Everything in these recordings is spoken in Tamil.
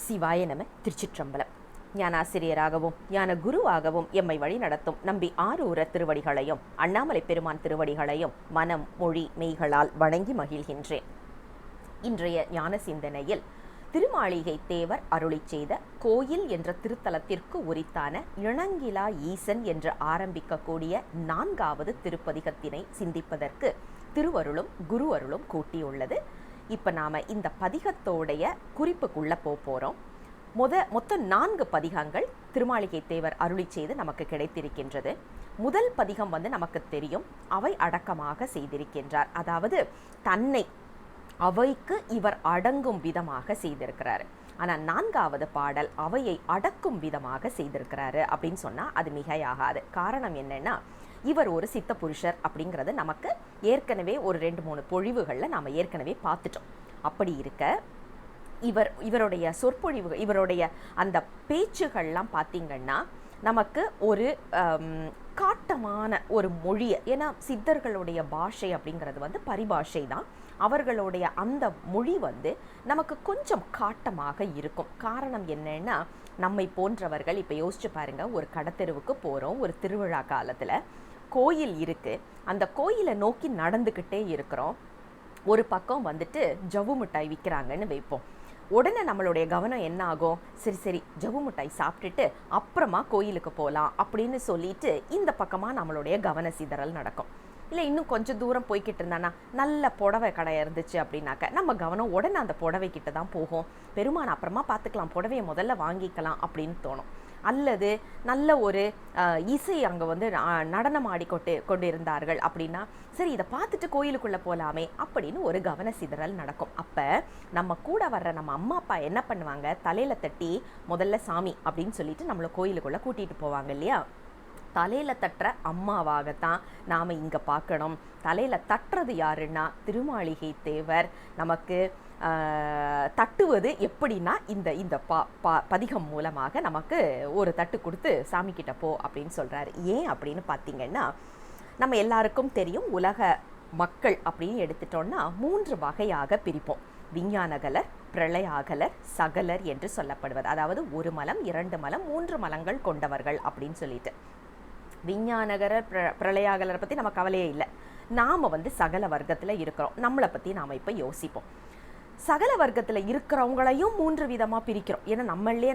சிவாய நம. திருச்சிற்றம்பலம். ஞானாசிரியராகவும் ஞான குருவாகவும் எம்மை வழி நடத்தும் நம்பி ஆரூர திருவடிகளையும் அண்ணாமலை பெருமான் திருவடிகளையும் மனம் மொழி மெய்களால் வணங்கி மகிழ்கின்றேன். இன்றைய ஞான சிந்தனையில் திருமாளிகை தேவர் அருளி செய்த கோயில் என்ற திருத்தலத்திற்கு உரித்தான இணங்கிலா ஈசன் என்று ஆரம்பிக்கக்கூடிய 4வது திருப்பதிகத்தினை சிந்திப்பதற்கு திருவருளும் குரு அருளும் கூட்டியுள்ளது. இப்போ நாம் இந்த பதிகத்தோடைய குறிப்புக்குள்ளே போகிறோம். மொத்தம் 4 பதிகங்கள் திருமாளிகை தேவர் அருளி செய்து நமக்கு கிடைத்திருக்கின்றது. முதல் பதிகம் நமக்கு தெரியும், அவை அடக்கமாக செய்திருக்கின்றார். அதாவது தன்னை அவைக்கு இவர் அடங்கும் விதமாக செய்திருக்கிறாரு. ஆனால் 4வது பாடல் அவையை அடக்கும் விதமாக செய்திருக்கிறாரு அப்படின்னு சொன்னால் அது மிகையாகாது. காரணம் என்னன்னா, இவர் ஒரு சித்த புருஷர் அப்படிங்கிறது நமக்கு ஏற்கனவே ஒரு 2-3 பொழிவுகளில் நாம் ஏற்கனவே பார்த்துட்டோம். அப்படி இருக்க இவருடைய சொற்பொழிவுகள், இவருடைய அந்த பேச்சுகள்லாம் பார்த்திங்கன்னா நமக்கு ஒரு காட்டமான ஒரு மொழியை, ஏன்னா சித்தர்களுடைய பாஷை அப்படிங்கிறது பரிபாஷை தான். அவர்களுடைய அந்த மொழி நமக்கு கொஞ்சம் காட்டமாக இருக்கும். காரணம் என்னன்னா, நம்மை போன்றவர்கள் இப்போ யோசிச்சு பாருங்க, ஒரு கடத்தெருவுக்கு போகிறோம், ஒரு திருவிழா காலத்தில் கோயில் இருக்குது, அந்த கோயிலை நோக்கி நடந்துக்கிட்டே இருக்கிறோம். ஒரு பக்கம் ஜவ்வு மிட்டாய் விற்கிறாங்கன்னு வைப்போம். உடனே நம்மளுடைய கவனம் என்ன ஆகும், சரி ஜவ்வு மிட்டாய் சாப்பிட்டுட்டு அப்புறமா கோயிலுக்கு போகலாம் அப்படின்னு சொல்லிட்டு இந்த பக்கமாக நம்மளுடைய கவன சிதறல் நடக்கும். இல்லை இன்னும் கொஞ்சம் தூரம் போய்கிட்டு இருந்தானா நல்ல புடவை கடை இருந்துச்சு அப்படின்னாக்க நம்ம கவனம் உடனே அந்த புடவை கிட்ட தான் போகும். பெருமான் அப்புறமா பார்த்துக்கலாம், புடவையை முதல்ல வாங்கிக்கலாம் அப்படின்னு தோணும். அல்லது நல்ல ஒரு இசை அங்கே நடனம் கொண்டு இருந்தார்கள் அப்படின்னா சரி இதை பார்த்துட்டு கோயிலுக்குள்ளே போகலாமே அப்படின்னு ஒரு கவன சிதறல் நடக்கும். அப்போ நம்ம கூட வர்ற நம்ம அம்மா அப்பா என்ன பண்ணுவாங்க, தலையில் தட்டி முதல்ல சாமி அப்படின்னு சொல்லிட்டு நம்மளை கோயிலுக்குள்ளே கூட்டிகிட்டு போவாங்க இல்லையா. தலையில் தட்டுற அம்மாவாகத்தான் நாம் இங்கே பார்க்கணும். தலையில் தட்டுறது யாருன்னா திருமாளிகை தேவர். நமக்கு தட்டுவது எப்படின்னா இந்த இந்த பதிகம் மூலமாக நமக்கு ஒரு தட்டு கொடுத்து சாமி கிட்ட போ அப்படின்னு சொல்கிறாரு. ஏன் அப்படின்னு பார்த்தீங்கன்னா, நம்ம எல்லாருக்கும் தெரியும், உலக மக்கள் அப்படின்னு எடுத்துட்டோம்னா 3 வகையாக பிரிப்போம். விஞ்ஞானகலர், பிரளயாகலர், சகலர் என்று சொல்லப்படுவது. அதாவது 1 மலம், 2 மலம், 3 மலங்கள் கொண்டவர்கள் அப்படின்னு சொல்லிட்டு. விஞ்ஞானகரர் பிரளயாகலரை பற்றி நம்ம கவலையே இல்லை. நாம் சகல வர்க்கத்தில் இருக்கிறோம். நம்மளை பற்றி நாம் இப்போ யோசிப்போம். சகல வர்க்கத்தில் இருக்கிறவங்களையும் 3 விதமாக பிரிக்கிறோம். ஏன்னா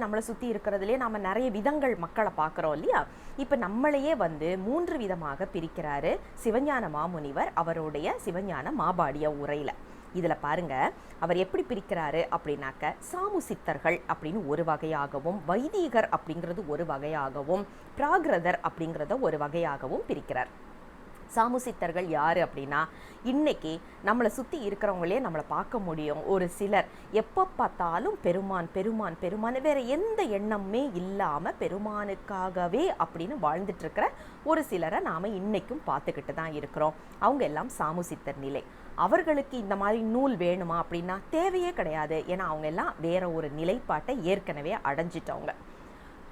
நம்மளை சுற்றி இருக்கிறதுலே நம்ம நிறைய விதங்கள் மக்களை பார்க்குறோம் இல்லையா. இப்போ நம்மளையே 3 விதமாக பிரிக்கிறாரு சிவஞான மாமுனிவர் அவருடைய சிவஞான மாபாடிய உரையில். இதில் பாருங்க, அவர் எப்படி பிரிக்கிறாரு அப்படின்னாக்க, சாமுசித்தர்கள் அப்படின்னு ஒரு வகையாகவும், வைதீகர் அப்படிங்கிறது ஒரு வகையாகவும், பிராகிருதர் அப்படிங்கிறத ஒரு வகையாகவும் பிரிக்கிறார். சாமுசித்தர்கள் யார் அப்படின்னா, இன்னைக்கு நம்மளை சுற்றி இருக்கிறவங்களே நம்மளை பார்க்க முடியும். ஒரு சிலர் எப்போ பார்த்தாலும் பெருமான் பெருமான் பெருமான், வேறு எந்த எண்ணமுமே இல்லாமல் பெருமானுக்காகவே அப்படின்னு வாழ்ந்துட்டு இருக்கிற ஒரு சிலரை நாம் இன்னைக்கும் பார்த்துக்கிட்டு தான் இருக்கிறோம். அவங்க எல்லாம் சாமுசித்தர் நிலை. அவர்களுக்கு இந்த மாதிரி நூல் வேணுமா அப்படின்னா தேவையே கிடையாது. ஏன்னா அவங்க எல்லாம் வேற ஒரு நிலைப்பாட்டை ஏற்கனவே அடைஞ்சிட்டவங்க.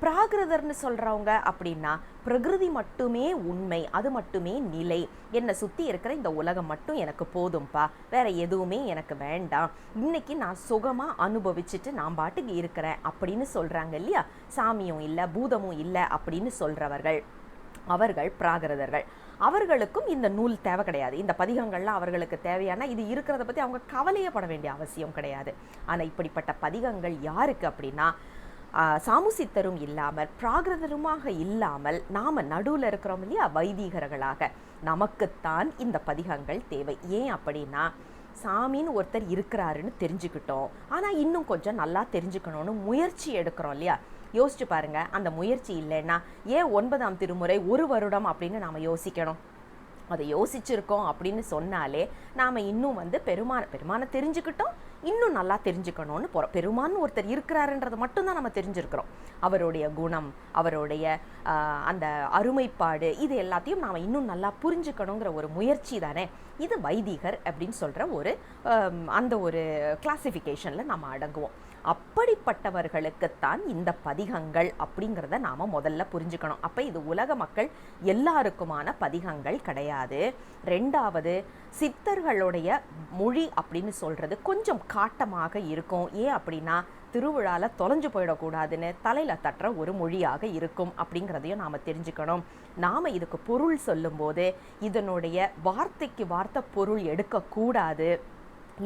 பிராகிருதர்னு சொல்கிறவங்க அப்படின்னா, பிரகிருதி மட்டுமே உண்மை, அது மட்டுமே நிலை, என்னை சுற்றி இருக்கிற இந்த உலகம் மட்டும் எனக்கு போதும்பா, வேற எதுவுமே எனக்கு வேண்டாம், இன்னைக்கு நான் சுகமாக அனுபவிச்சுட்டு நான் பாட்டுக்கு இருக்கிறேன் அப்படின்னு சொல்கிறாங்க இல்லையா. சாமியும் இல்லை பூதமும் இல்லை அப்படின்னு சொல்கிறவர்கள் அவர்கள் பிராகிருதர்கள். அவர்களுக்கும் இந்த நூல் தேவை கிடையாது. இந்த பதிகங்கள்லாம் அவர்களுக்கு தேவையான, இது இருக்கிறத பற்றி அவங்க கவலையப்பட வேண்டிய அவசியம் கிடையாது. ஆனால் இப்படிப்பட்ட பதிகங்கள் யாருக்கு அப்படின்னா, சாமுசித்தரும் இல்லாமல் பிராகிருதருமாக இல்லாமல் நாம் நடுவில் இருக்கிறோம் இல்லையா, வைதீகர்களாக நமக்குத்தான் இந்த பதிகங்கள் தேவை. ஏன் அப்படின்னா, சாமின்னு ஒருத்தர் இருக்கிறாருன்னு தெரிஞ்சுக்கிட்டோம், ஆனால் இன்னும் கொஞ்சம் நல்லா தெரிஞ்சுக்கணும்னு முயற்சி எடுக்கிறோம் இல்லையா. யோசிச்சு பாருங்க, அந்த முயற்சி இல்லைன்னா ஏன் 9ஆம் திருமுறை 1 வருடம் அப்படின்னு நாம் யோசிக்கணும். அதை யோசிச்சிருக்கோம் அப்படின்னு சொன்னாலே நாம் இன்னும் பெருமானை தெரிஞ்சுக்கிட்டோம், இன்னும் நல்லா தெரிஞ்சுக்கணும்னு போகிறோம். பெருமான்னு ஒருத்தர் இருக்கிறாருன்றது மட்டும்தான் நம்ம தெரிஞ்சிருக்கிறோம். அவருடைய குணம், அவருடைய அந்த அருமைப்பாடு, இது எல்லாத்தையும் நாம் இன்னும் நல்லா புரிஞ்சுக்கணுங்கிற ஒரு முயற்சி தானே இது. வைதிகர் அப்படின்னு சொல்கிற அந்த ஒரு கிளாசிஃபிகேஷனில் நம்ம அடங்குவோம். அப்படிப்பட்டவர்களுக்குத்தான் இந்த பதிகங்கள் அப்படிங்கிறத நாம் முதல்ல புரிஞ்சுக்கணும். அப்போ இது உலக மக்கள் எல்லாருக்குமான பதிகங்கள் கிடையாது. 2வது, சித்தர்களுடைய மொழி அப்படின்னு சொல்கிறது கொஞ்சம் காட்டமாக இருக்கும். ஏன் அப்படின்னா, திருவிழாவில் தொலைஞ்சு போயிடக்கூடாதுன்னு தலையில் தட்டுற ஒரு மொழியாக இருக்கும் அப்படிங்கிறதையும் நாம் தெரிஞ்சுக்கணும். நாம் இதுக்கு பொருள் சொல்லும்போது இதனுடைய வார்த்தைக்கு வார்த்தை பொருள் எடுக்கக்கூடாது.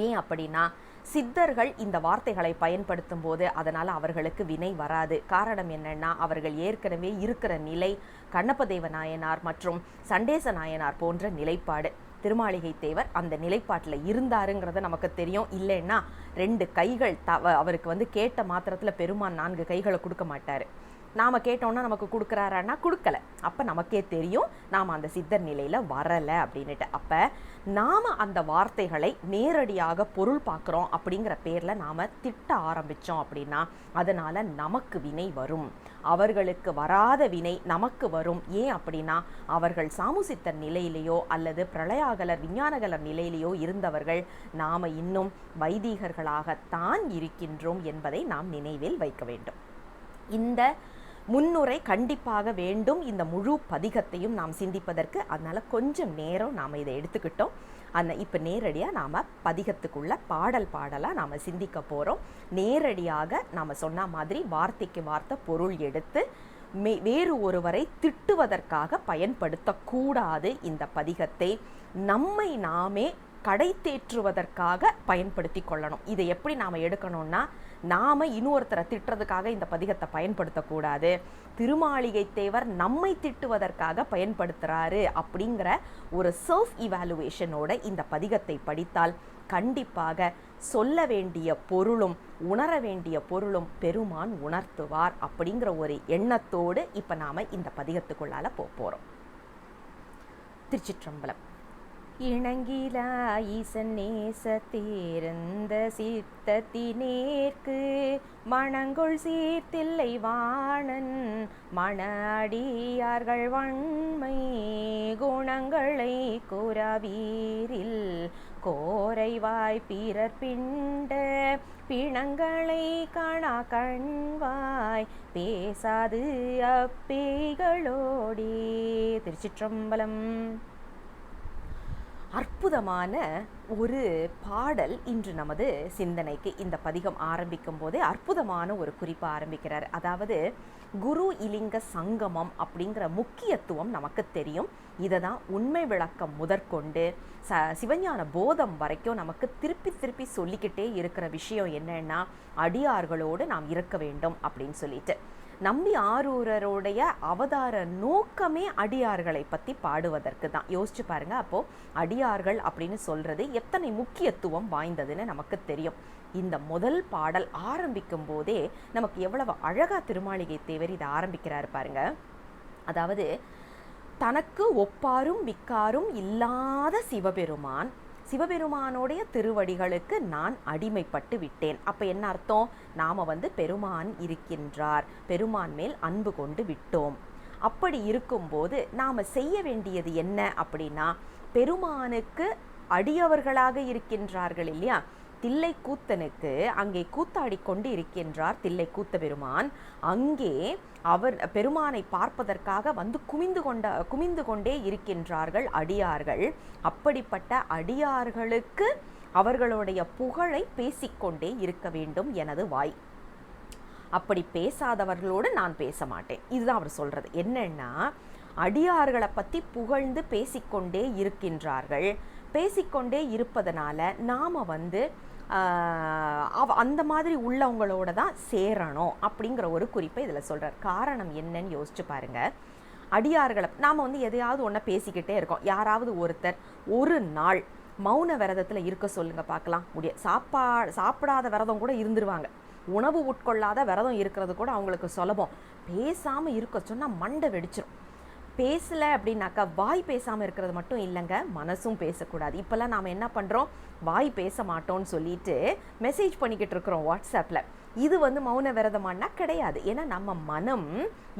ஏன் அப்படின்னா சித்தர்கள் இந்த வார்த்தைகளை பயன்படுத்தும் போது அதனால் அவர்களுக்கு வினை வராது. காரணம் என்னன்னா அவர்கள் ஏற்கனவே இருக்கிற நிலை கண்ணப்பதேவ நாயனார் மற்றும் சண்டேச நாயனார் போன்ற நிலைப்பாடு. திருமாளிகை தேவர் அந்த நிலைப்பாட்டில் இருந்தாருங்கிறத நமக்கு தெரியும். இல்லைன்னா 2 கைகள் அவருக்கு கேட்ட மாத்திரத்தில் பெருமான் 4 கைகளை கொடுக்க மாட்டார். நாம் கேட்டோன்னா நமக்கு கொடுக்குறாரான்னா கொடுக்கல. அப்போ நமக்கே தெரியும் நாம் அந்த சித்தர் நிலையில் வரலை அப்படின்ட்டு. அப்போ நாம் அந்த வார்த்தைகளை நேரடியாக பொருள் பார்க்குறோம் அப்படிங்கிற பேரில் நாம் திட்ட ஆரம்பித்தோம் அப்படின்னா அதனால் நமக்கு வினை வரும். அவர்களுக்கு வராத வினை நமக்கு வரும். ஏன் அப்படின்னா அவர்கள் சாமுசித்தர் நிலையிலேயோ அல்லது பிரளயாகலர் விஞ்ஞானகலர் நிலையிலேயோ இருந்தவர்கள். நாம் இன்னும் வைதீகர்களாகத்தான் இருக்கின்றோம் என்பதை நாம் நினைவில் வைக்க வேண்டும். இந்த முன்னுரை கண்டிப்பாக வேண்டும். இந்த முழு பதிகத்தையும் நாம் சிந்திப்பதற்கு. அதனால் கொஞ்சம் நேரம் நாம் இதை எடுத்துக்கிட்டோம். இப்போ நேரடியாக நாம் பதிகத்துக்குள்ள பாடலாக நாம் சிந்திக்க போகிறோம். நேரடியாக நாம் சொன்ன மாதிரி வார்த்தைக்கு வார்த்தை பொருள் எடுத்து வேறு ஒருவரை திட்டுவதற்காக பயன்படுத்தக்கூடாது. இந்த பதிகத்தை நம்மை நாமே கடை தேற்றுவதற்காக பயன்படுத்தி கொள்ளணும். இதை எப்படி நாம் எடுக்கணும்னா நாம் இன்னொருத்தரை திட்டுறதுக்காக இந்த பதிகத்தை பயன்படுத்தக்கூடாது. திருமாளிகை தேவர் நம்மை திட்டுவதற்காக பயன்படுத்துகிறாரு அப்படிங்கிற ஒரு செல்ஃப் இவாலுவேஷனோட இந்த பதிகத்தை படித்தால் கண்டிப்பாக சொல்ல வேண்டிய பொருளும் உணர வேண்டிய பொருளும் பெருமான் உணர்த்துவார் அப்படிங்கிற ஒரு எண்ணத்தோடு இப்போ நாம் இந்த பதிகத்துக்குள்ளால போகிறோம். திருச்சிற்றம்பலம். இணங்கிலா ஈசன் நேசத்தேர்ந்த சித்தத்தினேற்கு மணங்கொள் சீர்த்தில்லை வாணன் மணடியார்கள் வன்மை குணங்களை கூறாவீரில் கோரைவாய் பிறர் பிண்ட பிணங்களை காணா கண்வாய் பேசாது அப்பேகளோடே. திருச்சிற்றம்பலம். அற்புதமான ஒரு பாடல் இன்று நமது சிந்தனைக்கு. இந்த பதிகம் ஆரம்பிக்கும் போதே அற்புதமான ஒரு குறிப்பை ஆரம்பிக்கிறார். அதாவது குரு இலிங்க சங்கமம் அப்படிங்கிற முக்கியத்துவம் நமக்கு தெரியும். இதை தான் உண்மை விளக்கம் முதற்கொண்டு சிவஞான போதம் வரைக்கும் நமக்கு திருப்பி திருப்பி சொல்லிக்கிட்டே இருக்கிற விஷயம் என்னன்னா அடியார்களோடு நாம் இருக்க வேண்டும் அப்படின்னு சொல்லிட்டு. நம்பி ஆரூரருடைய அவதார நோக்கமே அடியார்களை பற்றி பாடுவதற்கு தான். யோசிச்சு பாருங்க. அப்போது அடியார்கள் அப்படின்னு சொல்கிறது எத்தனை முக்கியத்துவம் வாய்ந்ததுன்னு நமக்கு தெரியும். இந்த முதல் பாடல் ஆரம்பிக்கும் போதே நமக்கு எவ்வளவு அழகா திருமாளிகை தேவர் இதை ஆரம்பிக்கிறாரு பாருங்க. அதாவது தனக்கு ஒப்பாரும் மிக்காரும் இல்லாத சிவபெருமானுடைய திருவடிகளுக்கு நான் அடிமைப்பட்டு விட்டேன். அப்போ என்ன அர்த்தம்? நாம் பெருமான் இருக்கின்றார், பெருமான் மேல் அன்பு கொண்டு விட்டோம். அப்படி இருக்கும்போது நாம் செய்ய வேண்டியது என்ன அப்படின்னா பெருமானுக்கு அடியவர்களாக இருக்கின்றார்கள் இல்லையா. தில்லை கூத்தனுக்கு அங்கே கூத்தாடி கொண்டு இருக்கின்றார் தில்லை கூத்த பெருமான். அங்கே அவர் பெருமானை பார்ப்பதற்காக குமிந்து கொண்டே இருக்கின்றார்கள் அடியார்கள். அப்படிப்பட்ட அடியார்களுக்கு அவர்களுடைய புகழை பேசிக்கொண்டே இருக்க வேண்டும் எனது வாய். அப்படி பேசாதவர்களோடு நான் பேச மாட்டேன். இதுதான் அவர் சொல்றது. என்னன்னா அடியார்களை பற்றி புகழ்ந்து பேசிக்கொண்டே இருக்கின்றார்கள். பேசிக்கொண்டே இருப்பதனால நாம் அந்த மாதிரி உள்ளவங்களோட தான் சேரணும் அப்படிங்கிற ஒரு குறிப்பை இதில் சொல்கிறார். காரணம் என்னன்னு யோசிச்சு பாருங்க. அடியார்களை நாம் எதையாவது ஒன்றை பேசிக்கிட்டே இருக்கோம். யாராவது ஒருத்தர் ஒரு நாள் மௌன விரதத்தில் இருக்க சொல்லுங்க பார்க்கலாம். சாப்பிடாத விரதம் கூட இருந்துருவாங்க. உணவு உட்கொள்ளாத விரதம் இருக்கிறது கூட அவங்களுக்கு சுலபம். பேசாமல் இருக்க சொன்னால் மண்டை வெடிச்சிடும். பேசலை அப்படின்னாக்கா வாய் பேசாமல் இருக்கிறது மட்டும் இல்லைங்க, மனசும் பேசக்கூடாது. இப்போல்லாம் நாம் என்ன பண்ணுறோம்? வாய் பேச மாட்டோம்னு சொல்லிட்டு மெசேஜ் பண்ணிக்கிட்டு இருக்கிறோம் வாட்ஸ்அப்பில். இது மௌன விரதமானா கிடையாது. ஏன்னா நம்ம மனம்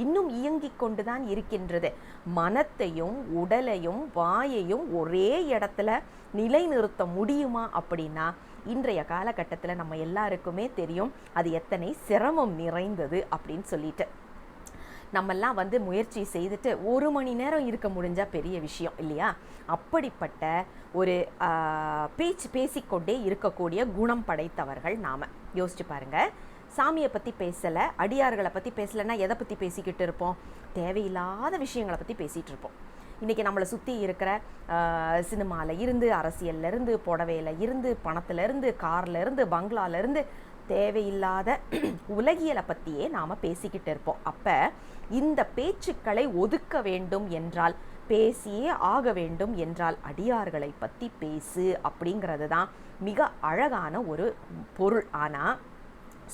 இன்னும் இயங்கி கொண்டு தான் இருக்கின்றது. மனத்தையும் உடலையும் வாயையும் ஒரே இடத்துல நிலைநிறுத்த முடியுமா அப்படின்னா இன்றைய காலகட்டத்தில் நம்ம எல்லாருக்குமே தெரியும் அது எத்தனை சிரமம் நிறைந்தது அப்படின்னு சொல்லிட்டு. நம்மெல்லாம் முயற்சி செய்துட்டு 1 மணி நேரம் இருக்க முடிஞ்சால் பெரிய விஷயம் இல்லையா. அப்படிப்பட்ட ஒரு பேசிக்கொண்டே இருக்கக்கூடிய குணம் படைத்தவர்கள் நாம். யோசிச்சு பாருங்க. சாமியை பற்றி பேசலை, அடியார்களை பற்றி பேசலைன்னா எதை பற்றி பேசிக்கிட்டு இருப்போம்? தேவையில்லாத விஷயங்களை பற்றி பேசிகிட்டு இருப்போம். இன்றைக்கி நம்மளை சுற்றி இருக்கிற சினிமாவில் இருந்து, அரசியலில் இருந்து, புடவையில் இருந்து, பணத்திலேருந்து, கார்லேருந்து, பங்களாலேருந்து தேவையில்லாத உலகியலை பற்றியே நாம் பேசிக்கிட்டு இருப்போம். அப்போ இந்த பேச்சுக்களை ஒதுக்க வேண்டும் என்றால், பேசியே ஆக வேண்டும் என்றால் அடியார்களை பற்றி பேசு அப்படிங்கிறது தான் மிக அழகான ஒரு பொருள். ஆனால்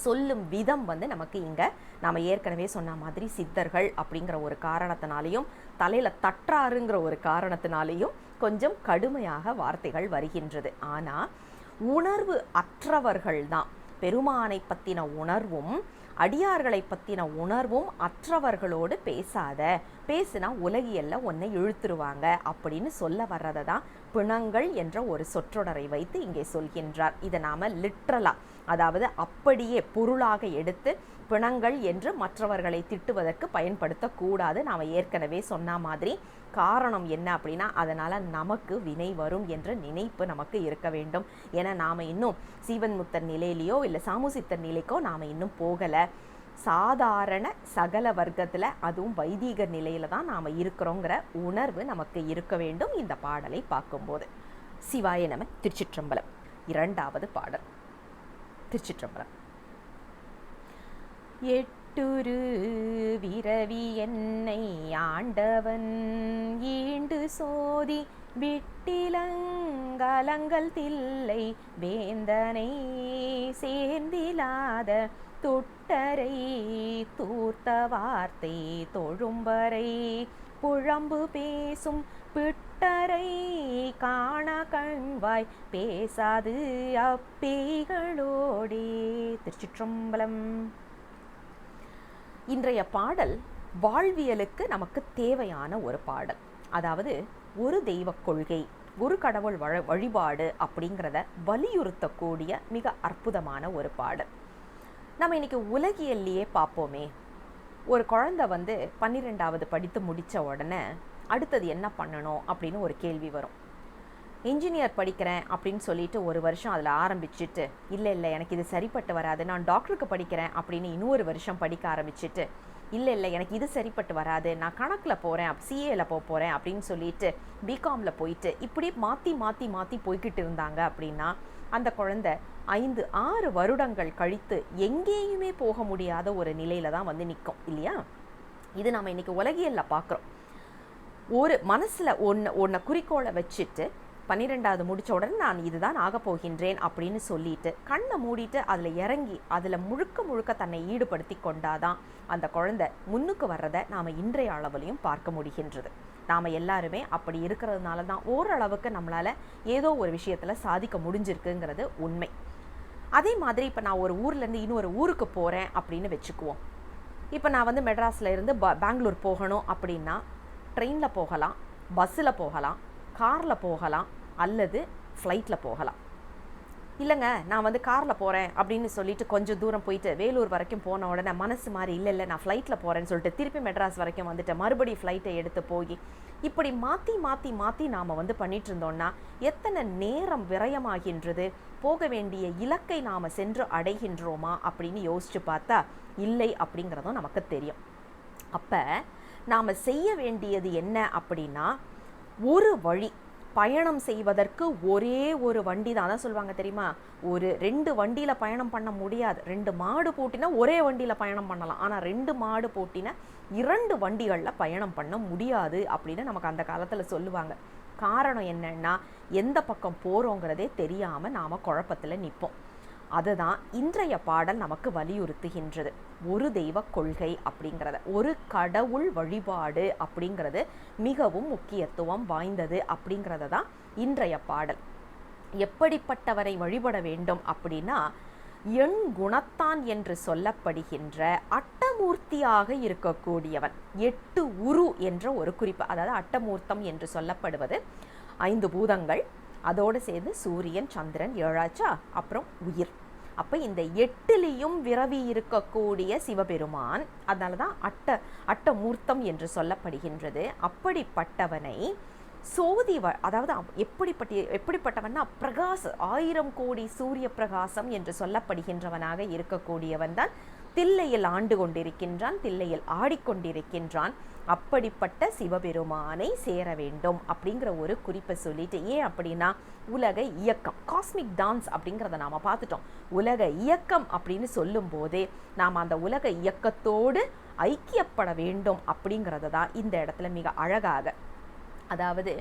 சொல்லும் விதம் நமக்கு இங்கே நாம் ஏற்கனவே சொன்ன மாதிரி சித்தர்கள் அப்படிங்கிற ஒரு காரணத்தினாலேயும், தலையில் தட்டாருங்கிற ஒரு காரணத்தினாலேயும் கொஞ்சம் கடுமையாக வார்த்தைகள் வருகின்றது. ஆனால் உணர்வு அற்றவர்கள் தான், பெருமானை பற்றின உணர்வும் அடியார்களை பற்றின உணர்வும் அற்றவர்களோடு பேசாத, பேசுனா உலகியல்ல ஒன்றை இழுத்துருவாங்க அப்படின்னு சொல்ல வர்றதை தான் பிணங்கள் என்ற ஒரு சொற்றொடரை வைத்து இங்கே சொல்கின்றார். இதை நாம் லிட்ரலாக, அதாவது அப்படியே பொருளாக எடுத்து பிணங்கள் என்று மற்றவர்களை திட்டுவதற்கு பயன்படுத்தக்கூடாது. நாம் ஏற்கனவே சொன்ன மாதிரி காரணம் என்ன அப்படின்னா, அதனால் நமக்கு வினை வரும் என்ற நினைப்பு நமக்கு இருக்க வேண்டும். ஏன்னா நாம் இன்னும் சீவன் முத்தர் நிலையிலையோ இல்லை சாமுசித்தர் நிலைக்கோ நாம் இன்னும் போகலை. சாதாரண சகல வர்க்கத்தில், அதுவும் வைதீக நிலையில் தான் நாம் இருக்கிறோங்கிற உணர்வு நமக்கு இருக்க வேண்டும் இந்த பாடலை பார்க்கும்போது. சிவாய நம. திருச்சிற்றம்பலம். இரண்டாவது பாடல். திருச்சிற்றம்பலம். எட்டுரு விரவி என்னை ஆண்டவன் ஈண்டு சோதி விட்டிலங்கலங்கள் தில்லை வேந்தனை சேர்ந்திலாத தொட்டரை தூர்த்த வார்த்தை தொழும்பரை புழம்பு பேசும் பிட்டரை காண கண்வாய் பேசாது அப்பேய்களோடே. திருச்சிற்றம்பலம். இன்றைய பாடல் வாழ்வியலுக்கு நமக்கு தேவையான ஒரு பாடல். அதாவது ஒரு தெய்வ கொள்கை, ஒரு கடவுள் வழிபாடு அப்படிங்கிறத வலியுறுத்தக்கூடிய மிக அற்புதமான ஒரு பாடல். நம்ம இன்னைக்கு உலகியல்லையே பார்ப்போமே, ஒரு குழந்தை 12வது படித்து முடித்த உடனே அடுத்தது என்ன பண்ணணும் அப்படின்னு ஒரு கேள்வி வரும். இன்ஜினியர் படிக்கிறேன் அப்படின்னு சொல்லிட்டு ஒரு வருஷம் அதில் ஆரம்பிச்சுட்டு, இல்லை எனக்கு இது சரிப்பட்டு வராது, நான் டாக்டருக்கு படிக்கிறேன் அப்படின்னு இன்னொரு வருஷம் படிக்க ஆரம்பிச்சுட்டு, இல்லை எனக்கு இது சரிப்பட்டு வராது, நான் கணக்கில் போகிறேன், சிஏல போகிறேன் அப்படின்னு சொல்லிட்டு பிகாமில் போயிட்டு இப்படி மாற்றி மாற்றி மாற்றி போய்கிட்டு இருந்தாங்க அப்படின்னா அந்த குழந்தை 5-6 வருடங்கள் கழித்து எங்கேயுமே போக முடியாத ஒரு நிலையில தான் நிற்கும் இல்லையா? இது நம்ம இன்னைக்கு உலகியல்ல பார்க்குறோம். ஒரு மனசில் ஒன்றை குறிக்கோளை வச்சுட்டு 12வது முடித்த உடனே நான் இதுதான் ஆக போகின்றேன் அப்படின்னு சொல்லிட்டு கண்ணை மூடிட்டு அதில் இறங்கி அதில் முழுக்க தன்னை ஈடுபடுத்தி கொண்டாதான் அந்த குழந்தை முன்னுக்கு வர்றதை நாம் இன்றைய அளவுலையும் பார்க்க முடிகின்றது. நாம் எல்லாருமே அப்படி இருக்கிறதுனால தான் ஓரளவுக்கு நம்மளால் ஏதோ ஒரு விஷயத்தில் சாதிக்க முடிஞ்சிருக்குங்கிறது உண்மை. அதே மாதிரி இப்போ நான் ஒரு ஊர்லேருந்து இன்னொரு ஊருக்கு போகிறேன் அப்படின்னு வச்சுக்குவோம். இப்போ நான் மெட்ராஸில் இருந்து பெங்களூர் போகணும் அப்படின்னா ட்ரெயினில் போகலாம், பஸ்ஸில் போகலாம், காரில் போகலாம், அல்லது ஃப்ளைட்டில் போகலாம். இல்லைங்க நான் காரில் போகிறேன் அப்படின்னு சொல்லிட்டு கொஞ்சம் தூரம் போயிட்டு வேலூர் வரைக்கும் போன உடனே மனசு மாதிரி இல்லை நான் ஃப்ளைட்டில் போகிறேன்னு சொல்லிட்டு திருப்பி மெட்ராஸ் வரைக்கும் மறுபடியும் ஃப்ளைட்டை எடுத்து போய் இப்படி மாற்றி மாற்றி மாற்றி நாம் பண்ணிட்டு இருந்தோம்னா எத்தனை நேரம் விரயமாகின்றது, போக வேண்டிய இலக்கை நாம் சென்று அடைகின்றோமா அப்படின்னு யோசித்து பார்த்தா இல்லை அப்படிங்கிறதும் நமக்கு தெரியும். அப்போ நாம் செய்ய வேண்டியது என்ன அப்படின்னா, ஒரு வழி பயணம் செய்வதற்கு ஒரே ஒரு வண்டி தான். அதான் சொல்லுவாங்க தெரியுமா, ஒரு 2 வண்டியில் பயணம் பண்ண முடியாது. 2 மாடு பூட்டினா ஒரே வண்டியில் பயணம் பண்ணலாம், ஆனால் 2 மாடு பூட்டினா 2 வண்டிகளில் பயணம் பண்ண முடியாது அப்படின்னு நமக்கு அந்த காலத்தில் சொல்லுவாங்க. காரணம் என்னன்னா, எந்த பக்கம் போகிறோங்கிறதே தெரியாமல் நாம் குழப்பத்தில் நிற்போம். அதுதான் இன்றைய பாடல் நமக்கு வலியுறுத்துகின்றது. ஒரு தெய்வ கொள்கை அப்படிங்கிறத, ஒரு கடவுள் வழிபாடு அப்படிங்கிறது மிகவும் முக்கியத்துவம் வாய்ந்தது அப்படிங்கிறத தான் இன்றைய பாடல். எப்படிப்பட்டவரை வழிபட வேண்டும் அப்படின்னா, எண் குணத்தான் என்று சொல்லப்படுகின்ற அட்டமூர்த்தியாக இருக்கக்கூடியவன். 8 உரு என்ற ஒரு குறிப்பு, அதாவது அட்டமூர்த்தம் என்று சொல்லப்படுவது 5 பூதங்கள், அதோடு சேர்ந்து சூரியன் சந்திரன் 7ஆச்சா, அப்புறம் உயிர். அப்போ இந்த 8லையும் விரவி இருக்கக்கூடிய சிவபெருமான், அதனால தான் அட்டமூர்த்தம் என்று சொல்லப்படுகின்றது. அப்படிப்பட்டவனை சோதி அதாவது எப்படிப்பட்டவன்னா பிரகாச 1000 கோடி சூரிய பிரகாசம் என்று சொல்லப்படுகின்றவனாக இருக்கக்கூடியவன் தான் தில்லையில் ஆண்டு கொண்டிருக்கின்றான், தில்லையில் ஆடிக்கொண்டிருக்கின்றான். அப்படிப்பட்ட சிவபெருமானை சேர வேண்டும் அப்படிங்கிற ஒரு குறிப்பை சொல்லிட்டு, ஏன் அப்படின்னா உலக இயக்கம், காஸ்மிக் டான்ஸ் அப்படிங்கிறத நாம் பார்த்துட்டோம். உலக இயக்கம் அப்படின்னு சொல்லும் போதே நாம் அந்த உலக இயக்கத்தோடு ஐக்கியப்பட வேண்டும் அப்படிங்கிறத தான் இந்த இடத்துல மிக அழகாக, அதாவது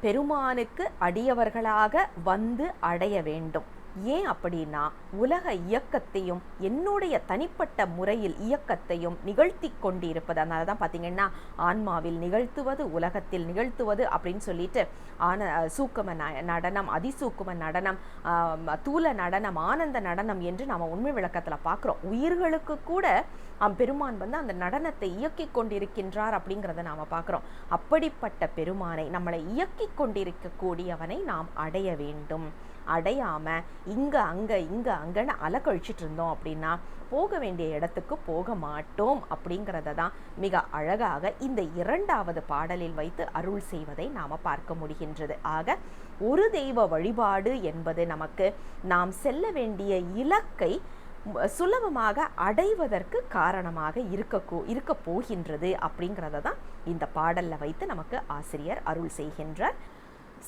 பெருமானுக்கு அடியவர்களாக வந்து அடைய வேண்டும். ஏன் அப்படின்னா உலக இயக்கத்தையும் என்னுடைய தனிப்பட்ட முறையில் இயக்கத்தையும் நிகழ்த்தி கொண்டிருப்பது. அதனால தான் பார்த்தீங்கன்னா ஆன்மாவில் நிகழ்த்துவது, உலகத்தில் நிகழ்த்துவது அப்படின்னு சொல்லிட்டு சூக்கும நடனம், அதிசூக்கும நடனம், தூல நடனம், ஆனந்த நடனம் என்று நாம் உண்மை விளக்கத்தில் பார்க்குறோம். உயிர்களுக்கு கூட பெருமான் வந்து அந்த நடனத்தை இயக்கி கொண்டிருக்கின்றார் அப்படிங்கிறத நாம் பார்க்குறோம். அப்படிப்பட்ட பெருமானை, நம்மளை இயக்கி கொண்டிருக்கக்கூடியவனை நாம் அடைய வேண்டும். அடையாமல் இங்கே அங்கன்னு அலக்கழிச்சிட்டு இருந்தோம் அப்படின்னா போக வேண்டிய இடத்துக்கு போக மாட்டோம் அப்படிங்கிறத தான் மிக அழகாக இந்த 2வது பாடலில் வைத்து அருள் செய்வதை நாம் பார்க்க முடிகின்றது. ஆக ஒரு தெய்வ வழிபாடு என்பது நமக்கு நாம் செல்ல வேண்டிய இலக்கை சுலபமாக அடைவதற்கு காரணமாக இருக்க போகின்றது அப்படிங்கிறத தான் இந்த பாடலில் வைத்து நமக்கு ஆசிரியர் அருள் செய்கின்றார்.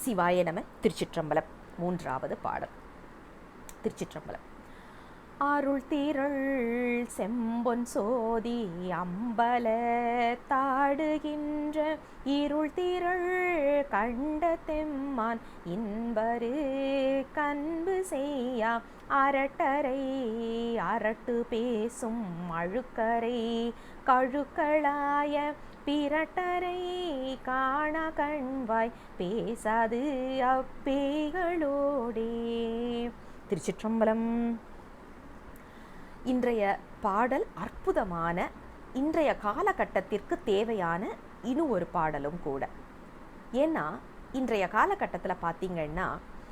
சிவாய நம. திருச்சிற்றம்பலம். 3வது பாடல். திருச்சிற்றம்பலம். அருள் திரள் செம்பொன் சோதி அம்பல தாடுகின்ற இருள் திரள் கண்ட தெம்மான் இன்பரு கண்பு செய்யா அரட்டரை அரட்டு பேசும் அழுக்கரை கழுக்களாய பிறட்டரை காண கண்வாய் பேசாது அப்பேகளோடே. திருச்சிற்றம்பலம். இன்றைய பாடல் அற்புதமான, இன்றைய காலகட்டத்திற்கு தேவையான இன்னும் ஒரு பாடலும் கூட. ஏன்னா இன்றைய காலகட்டத்தில் பார்த்தீங்கன்னா,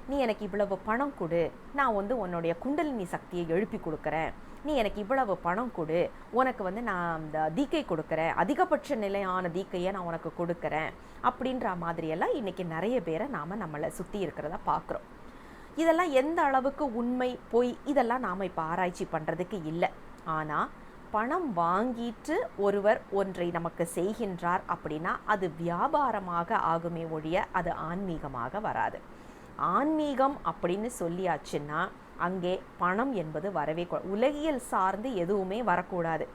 நீ எனக்கு இவ்வளவு பணம் கொடு, நான் வந்து உன்னுடைய குண்டலினி சக்தியை எழுப்பி கொடுக்குறேன், நீ எனக்கு இவ்வளவு பணம் கொடு, உனக்கு வந்து நான் அந்த தீக்கை கொடுக்குறேன், அதிகபட்ச நிலையான தீக்கையை நான் உனக்கு கொடுக்குறேன் அப்படின்ற மாதிரியெல்லாம் இன்றைக்கி நிறைய பேரை நாம் நம்மளை சுற்றி இருக்கிறத பார்க்குறோம். இதெல்லாம் எந்த அளவுக்கு உண்மை பொய் இதெல்லாம் நாம் இப்போ ஆராய்ச்சி பண்ணுறதுக்கு இல்லை. ஆனால் பணம் வாங்கிட்டு ஒருவர் ஒன்றை நமக்கு செய்கின்றார் அப்படின்னா அது வியாபாரமாக ஆகுமே ஒழிய அது ஆன்மீகமாக வராது. ஆன்மீகம் அப்படின்னு சொல்லியாச்சுன்னா அங்கே பணம் என்பது வரவே கூடாது. உலகியல் சார்ந்து எதுவுமே வரக்கூடாது.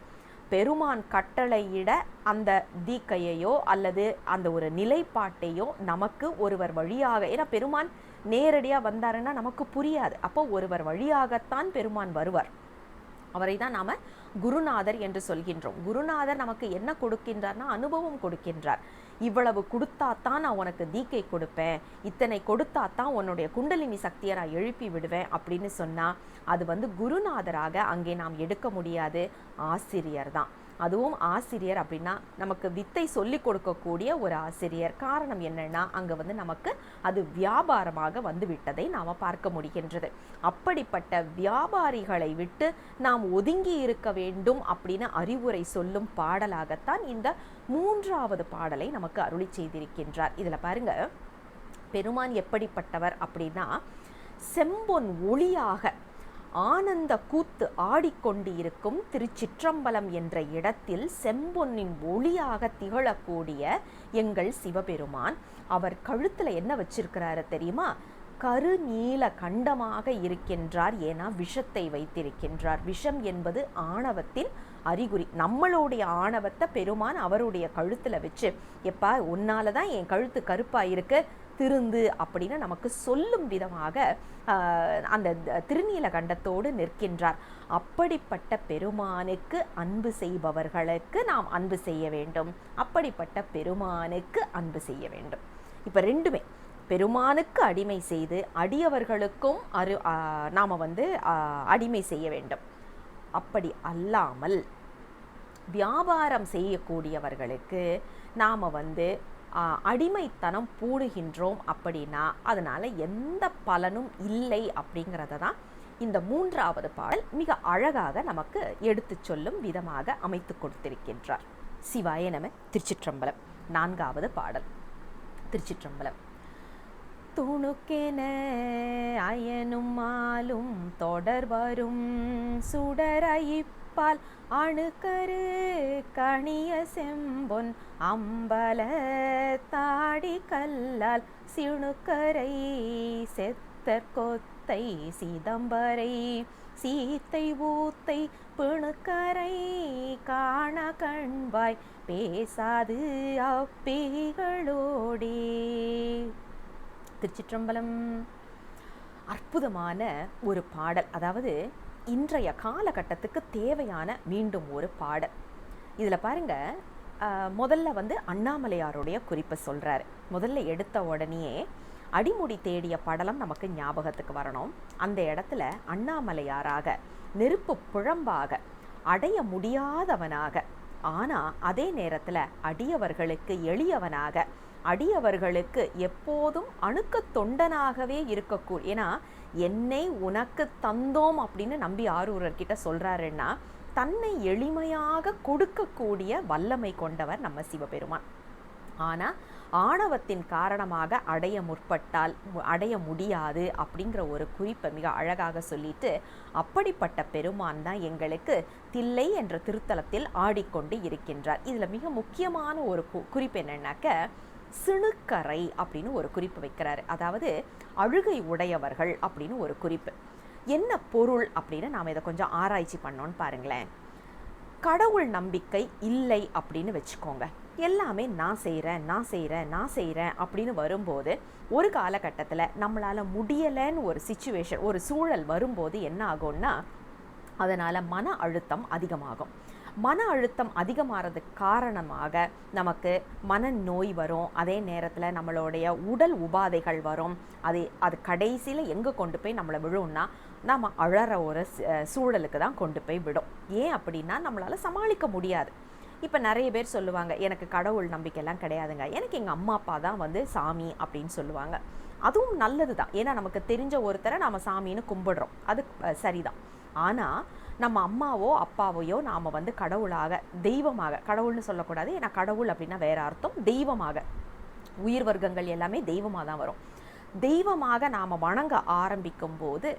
பெருமான் கட்டளையிட அந்த தீக்கையையோ அல்லது அந்த ஒரு நிலைப்பாட்டையோ நமக்கு ஒருவர் வழியாக, ஏன்னா பெருமான் நேரடியாக வந்தாருன்னா நமக்கு புரியாது. அப்போ ஒருவர் வழியாகத்தான் பெருமான் வருவார். அவரை தான் நாம் குருநாதர் என்று சொல்கின்றோம். குருநாதர் நமக்கு என்ன கொடுக்கின்றார்னா அனுபவம் கொடுக்கின்றார். இவ்வளவு கொடுத்தாத்தான் நான் உனக்கு தீக்கை கொடுப்பேன், இத்தனை கொடுத்தாத்தான் உன்னுடைய குண்டலினி சக்தியை நான் எழுப்பி விடுவேன் அப்படின்னு சொன்னால் அது வந்து குருநாதராக அங்கே நாம் எடுக்க முடியாது. ஆசிரியர் தான். அதுவும் ஆசிரியர் அப்படின்னா நமக்கு வித்தை சொல்லி கொடுக்கக்கூடிய ஒரு ஆசிரியர். காரணம் என்னன்னா அங்கே வந்து நமக்கு அது வியாபாரமாக வந்து விட்டதை நாம் பார்க்க முடிகின்றது. அப்படிப்பட்ட வியாபாரிகளை விட்டு நாம் ஒதுங்கி இருக்க வேண்டும் அப்படின்னு அறிவுரை சொல்லும் பாடலாகத்தான் இந்த 3வது பாடலை நமக்கு அருளி செய்திருக்கின்றார். இதில் பாருங்க, பெருமான் எப்படிப்பட்டவர் அப்படின்னா செம்பொன் ஒளியாக ஆனந்த கூத்து ஆடிக்கொண்டு இருக்கும் திருச்சிற்றம்பலம் என்ற இடத்தில் செம்பொன்னின் ஒளியாக திகழக்கூடிய எங்கள் சிவபெருமான். அவர் கழுத்தில் என்ன வச்சிருக்கிறாரு தெரியுமா? கருநீல கண்டமாக இருக்கின்றார். ஏன்னா விஷத்தை வைத்திருக்கின்றார். விஷம் என்பது ஆணவத்தின் அறிகுறி. நம்மளுடைய ஆணவத்தை பெருமான் அவருடைய கழுத்தில் வச்சு, எப்பா உன்னால தான் என் கழுத்து கருப்பாக இருக்கு, திருந்து அப்படின்னு நமக்கு சொல்லும் விதமாக அந்த திருநீல கண்டத்தோடு நிற்கின்றார். அப்படிப்பட்ட பெருமானுக்கு அன்பு செய்பவர்களுக்கு நாம் அன்பு செய்ய வேண்டும். அப்படிப்பட்ட பெருமானுக்கு அன்பு செய்ய வேண்டும். இப்போ ரெண்டுமே, பெருமானுக்கு அடிமை செய்து அடியவர்களுக்கும் நாம் வந்து அடிமை செய்ய வேண்டும். அப்படி அல்லாமல் வியாபாரம் செய்யக்கூடியவர்களுக்கு நாம் வந்து அடிமைத்தனம் பூணுகின்றோம் அப்படின்னா அதனால் எந்த பலனும் இல்லை அப்படிங்கிறத தான் இந்த 3வது பாடல் மிக அழகாக நமக்கு எடுத்து சொல்லும் விதமாக அமைத்து கொடுத்திருக்கின்றார். சிவாய நம. திருச்சிற்றம்பலம். 4வது பாடல். திருச்சிற்றம்பலம். துணுக்கென அயனும் மாலும் தொடர்வரும் சுடரயிப்பால் அணுக்கரு கணிய செம்பொன் அம்பல தாடி கல்லால் சிணுக்கரை செத்தற்கொத்தை சிதம்பரை சீத்தை ஊத்தை பிணுக்கரை காண கண்வாய் பேசாது அப்பேகளோடே. திருச்சிற்றம்பலம். அற்புதமான ஒரு பாடல், அதாவது இன்றைய காலகட்டத்துக்கு தேவையான மீண்டும் ஒரு பாடல். இதில் பாருங்க, முதல்ல அண்ணாமலையாருடைய குறிப்பை சொல்கிறாரு. முதல்ல எடுத்த உடனேயே அடிமுடி தேடிய படலம் நமக்கு ஞாபகத்துக்கு வரணும். அந்த இடத்துல அண்ணாமலையாராக நெருப்பு புழம்பாக அடைய முடியாதவனாக, ஆனால் அதே நேரத்தில் அடியவர்களுக்கு எளியவனாக, அடியவர்களுக்கு எப்போதும் அணுக்க தொண்டனாகவே இருக்கக்கூடிய, ஏன்னா என்னை உனக்கு தந்தோம் அப்படின்னு நம்பி ஆரூரர்கிட்ட சொல்கிறாருன்னா தன்னை எளிமையாக கொடுக்கக்கூடிய வல்லமை கொண்டவர் நம்ம சிவபெருமான். ஆனால் ஆணவத்தின் காரணமாக அடைய முற்பட்டால் அடைய முடியாது அப்படிங்கிற ஒரு குறிப்பை மிக அழகாக சொல்லிட்டு, அப்படிப்பட்ட பெருமான் தான் எங்களுக்கு தில்லை என்ற திருத்தலத்தில் ஆடிக்கொண்டு இருக்கின்றார். இதில் மிக முக்கியமான ஒரு குறிப்பு என்னன்னாக்க, சிணுக்கரை அப்படின்னு ஒரு குறிப்பு வைக்கிறாரு. அதாவது அழுகை உடையவர்கள் அப்படின்னு ஒரு குறிப்பு. என்ன பொருள் அப்படின்னு நாம் இதை கொஞ்சம் ஆராய்ச்சி பண்ணோன்னு பாருங்களேன். கடவுள் நம்பிக்கை இல்லை அப்படின்னு வச்சுக்கோங்க. எல்லாமே நான் செய்கிறேன் அப்படின்னு வரும்போது, ஒரு காலகட்டத்தில் நம்மளால் முடியலைன்னு ஒரு சிச்சுவேஷன், ஒரு சூழல் வரும்போது என்ன ஆகும்னா, அதனால் மன அழுத்தம் அதிகமாகும். மன அழுத்தம் அதிகமாகிறதுக்கு காரணமாக நமக்கு மனநோய் வரும். அதே நேரத்தில் நம்மளுடைய உடல் உபாதைகள் வரும். அது கடைசியில் எங்கே கொண்டு போய் நம்மளை விழும்னா, நம்ம அழற ஒரு சூழலுக்கு தான் கொண்டு போய் விடும். ஏன் அப்படின்னா, நம்மளால் சமாளிக்க முடியாது. இப்போ நிறைய பேர் சொல்லுவாங்க, எனக்கு கடவுள் நம்பிக்கையெல்லாம் கிடையாதுங்க, எனக்கு எங்கள் அம்மா அப்பா தான் சாமி அப்படின்னு சொல்லுவாங்க. அதுவும் நல்லது தான். ஏன்னா நமக்கு தெரிஞ்ச ஒருத்தரை நம்ம சாமின்னு கும்பிடுறோம், அது சரிதான். ஆனால் நம்ம அம்மாவோ அப்பாவையோ நாம் கடவுளாக, தெய்வமாக, கடவுள்னு சொல்லக்கூடாது, ஏன்னா கடவுள் அப்படின்னா வேற அர்த்தம். தெய்வமாக, உயிர் வர்க்கங்கள் எல்லாமே தெய்வமாக தான் வரும். தெய்வமாக நாம் வணங்க ஆரம்பிக்கும் போது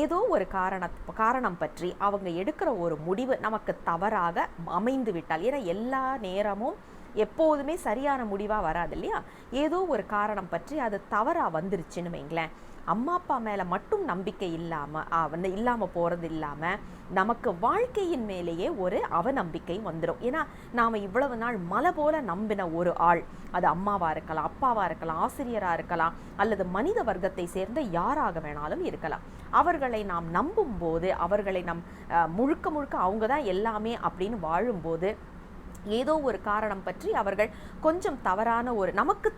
ஏதோ ஒரு காரணம் பற்றி அவங்க எடுக்கிற ஒரு முடிவு நமக்கு தவறாக அமைந்து விட்டால், ஏன்னா எல்லா நேரமும் எப்போதுமே சரியான முடிவாக வராது இல்லையா, ஏதோ ஒரு காரணம் பற்றி அது தவறாக வந்துருச்சுன்னு வைங்களேன், அம்மா அப்பா மேலே மட்டும் நம்பிக்கை இல்லாமல் போகிறது இல்லாமல் நமக்கு வாழ்க்கையின் மேலேயே ஒரு அவநம்பிக்கை வந்துடும். ஏன்னா நாம் இவ்வளவு நாள் மலை போல நம்பின ஒரு ஆள், அது அம்மாவாக இருக்கலாம், அப்பாவாக இருக்கலாம், ஆசிரியராக இருக்கலாம், அல்லது மனித வர்க்கத்தை சேர்ந்த யாராக வேணாலும் இருக்கலாம். அவர்களை நாம் நம்பும் போது, அவர்களை முழுக்க அவங்க தான் எல்லாமே அப்படின்னு வாழும்போது, ஏதோ ஒரு காரணம் பற்றி அவர்கள் கொஞ்சம் நமக்கு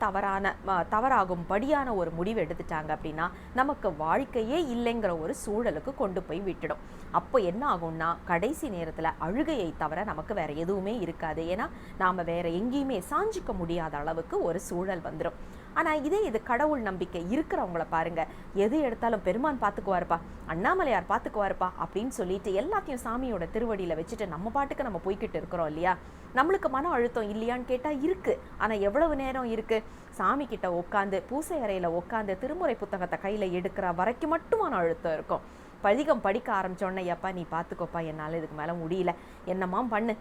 தவறாகும்படியான ஒரு முடிவு எடுத்துட்டாங்க அப்படின்னா நமக்கு வாழ்க்கையே இல்லைங்கிற ஒரு சூழலுக்கு கொண்டு போய் விட்டுடும். அப்போ என்ன ஆகும்னா, கடைசி நேரத்தில் அழுகையை தவிர நமக்கு வேற எதுவுமே இருக்காது. ஏன்னா நாம் வேற எங்கேயுமே சாஞ்சிக்க முடியாத அளவுக்கு ஒரு சூழல் வந்துடும். ஆனால் இது கடவுள் நம்பிக்கை இருக்கிறவங்கள பாருங்க, எது எடுத்தாலும் பெருமான் பார்த்துக்குவாருப்பா, அண்ணாமலையார் பார்த்துக்குவாருப்பா அப்படின்னு சொல்லிட்டு எல்லாத்தையும் சாமியோட திருவடியில் வச்சுட்டு நம்ம பாட்டுக்கு நம்ம போய்கிட்டு இருக்கிறோம் இல்லையா. நம்மளுக்கு மன அழுத்தம் இல்லையான்னு கேட்டால் இருக்கு. ஆனால் எவ்வளவு நேரம் இருக்கு? சாமி கிட்ட உட்காந்து, பூசை அறையில் உட்காந்து திருமுறை புத்தகத்தை கையில் எடுக்கிற வரைக்கும் மட்டும் மன அழுத்தம் இருக்கும். பதிகம் படிக்க ஆரம்பிச்சோன்னே, எப்பா நீ பார்த்துக்கோப்பா, என்னால் இதுக்கு மேலே முடியல, என்னம்மா பண்ணு,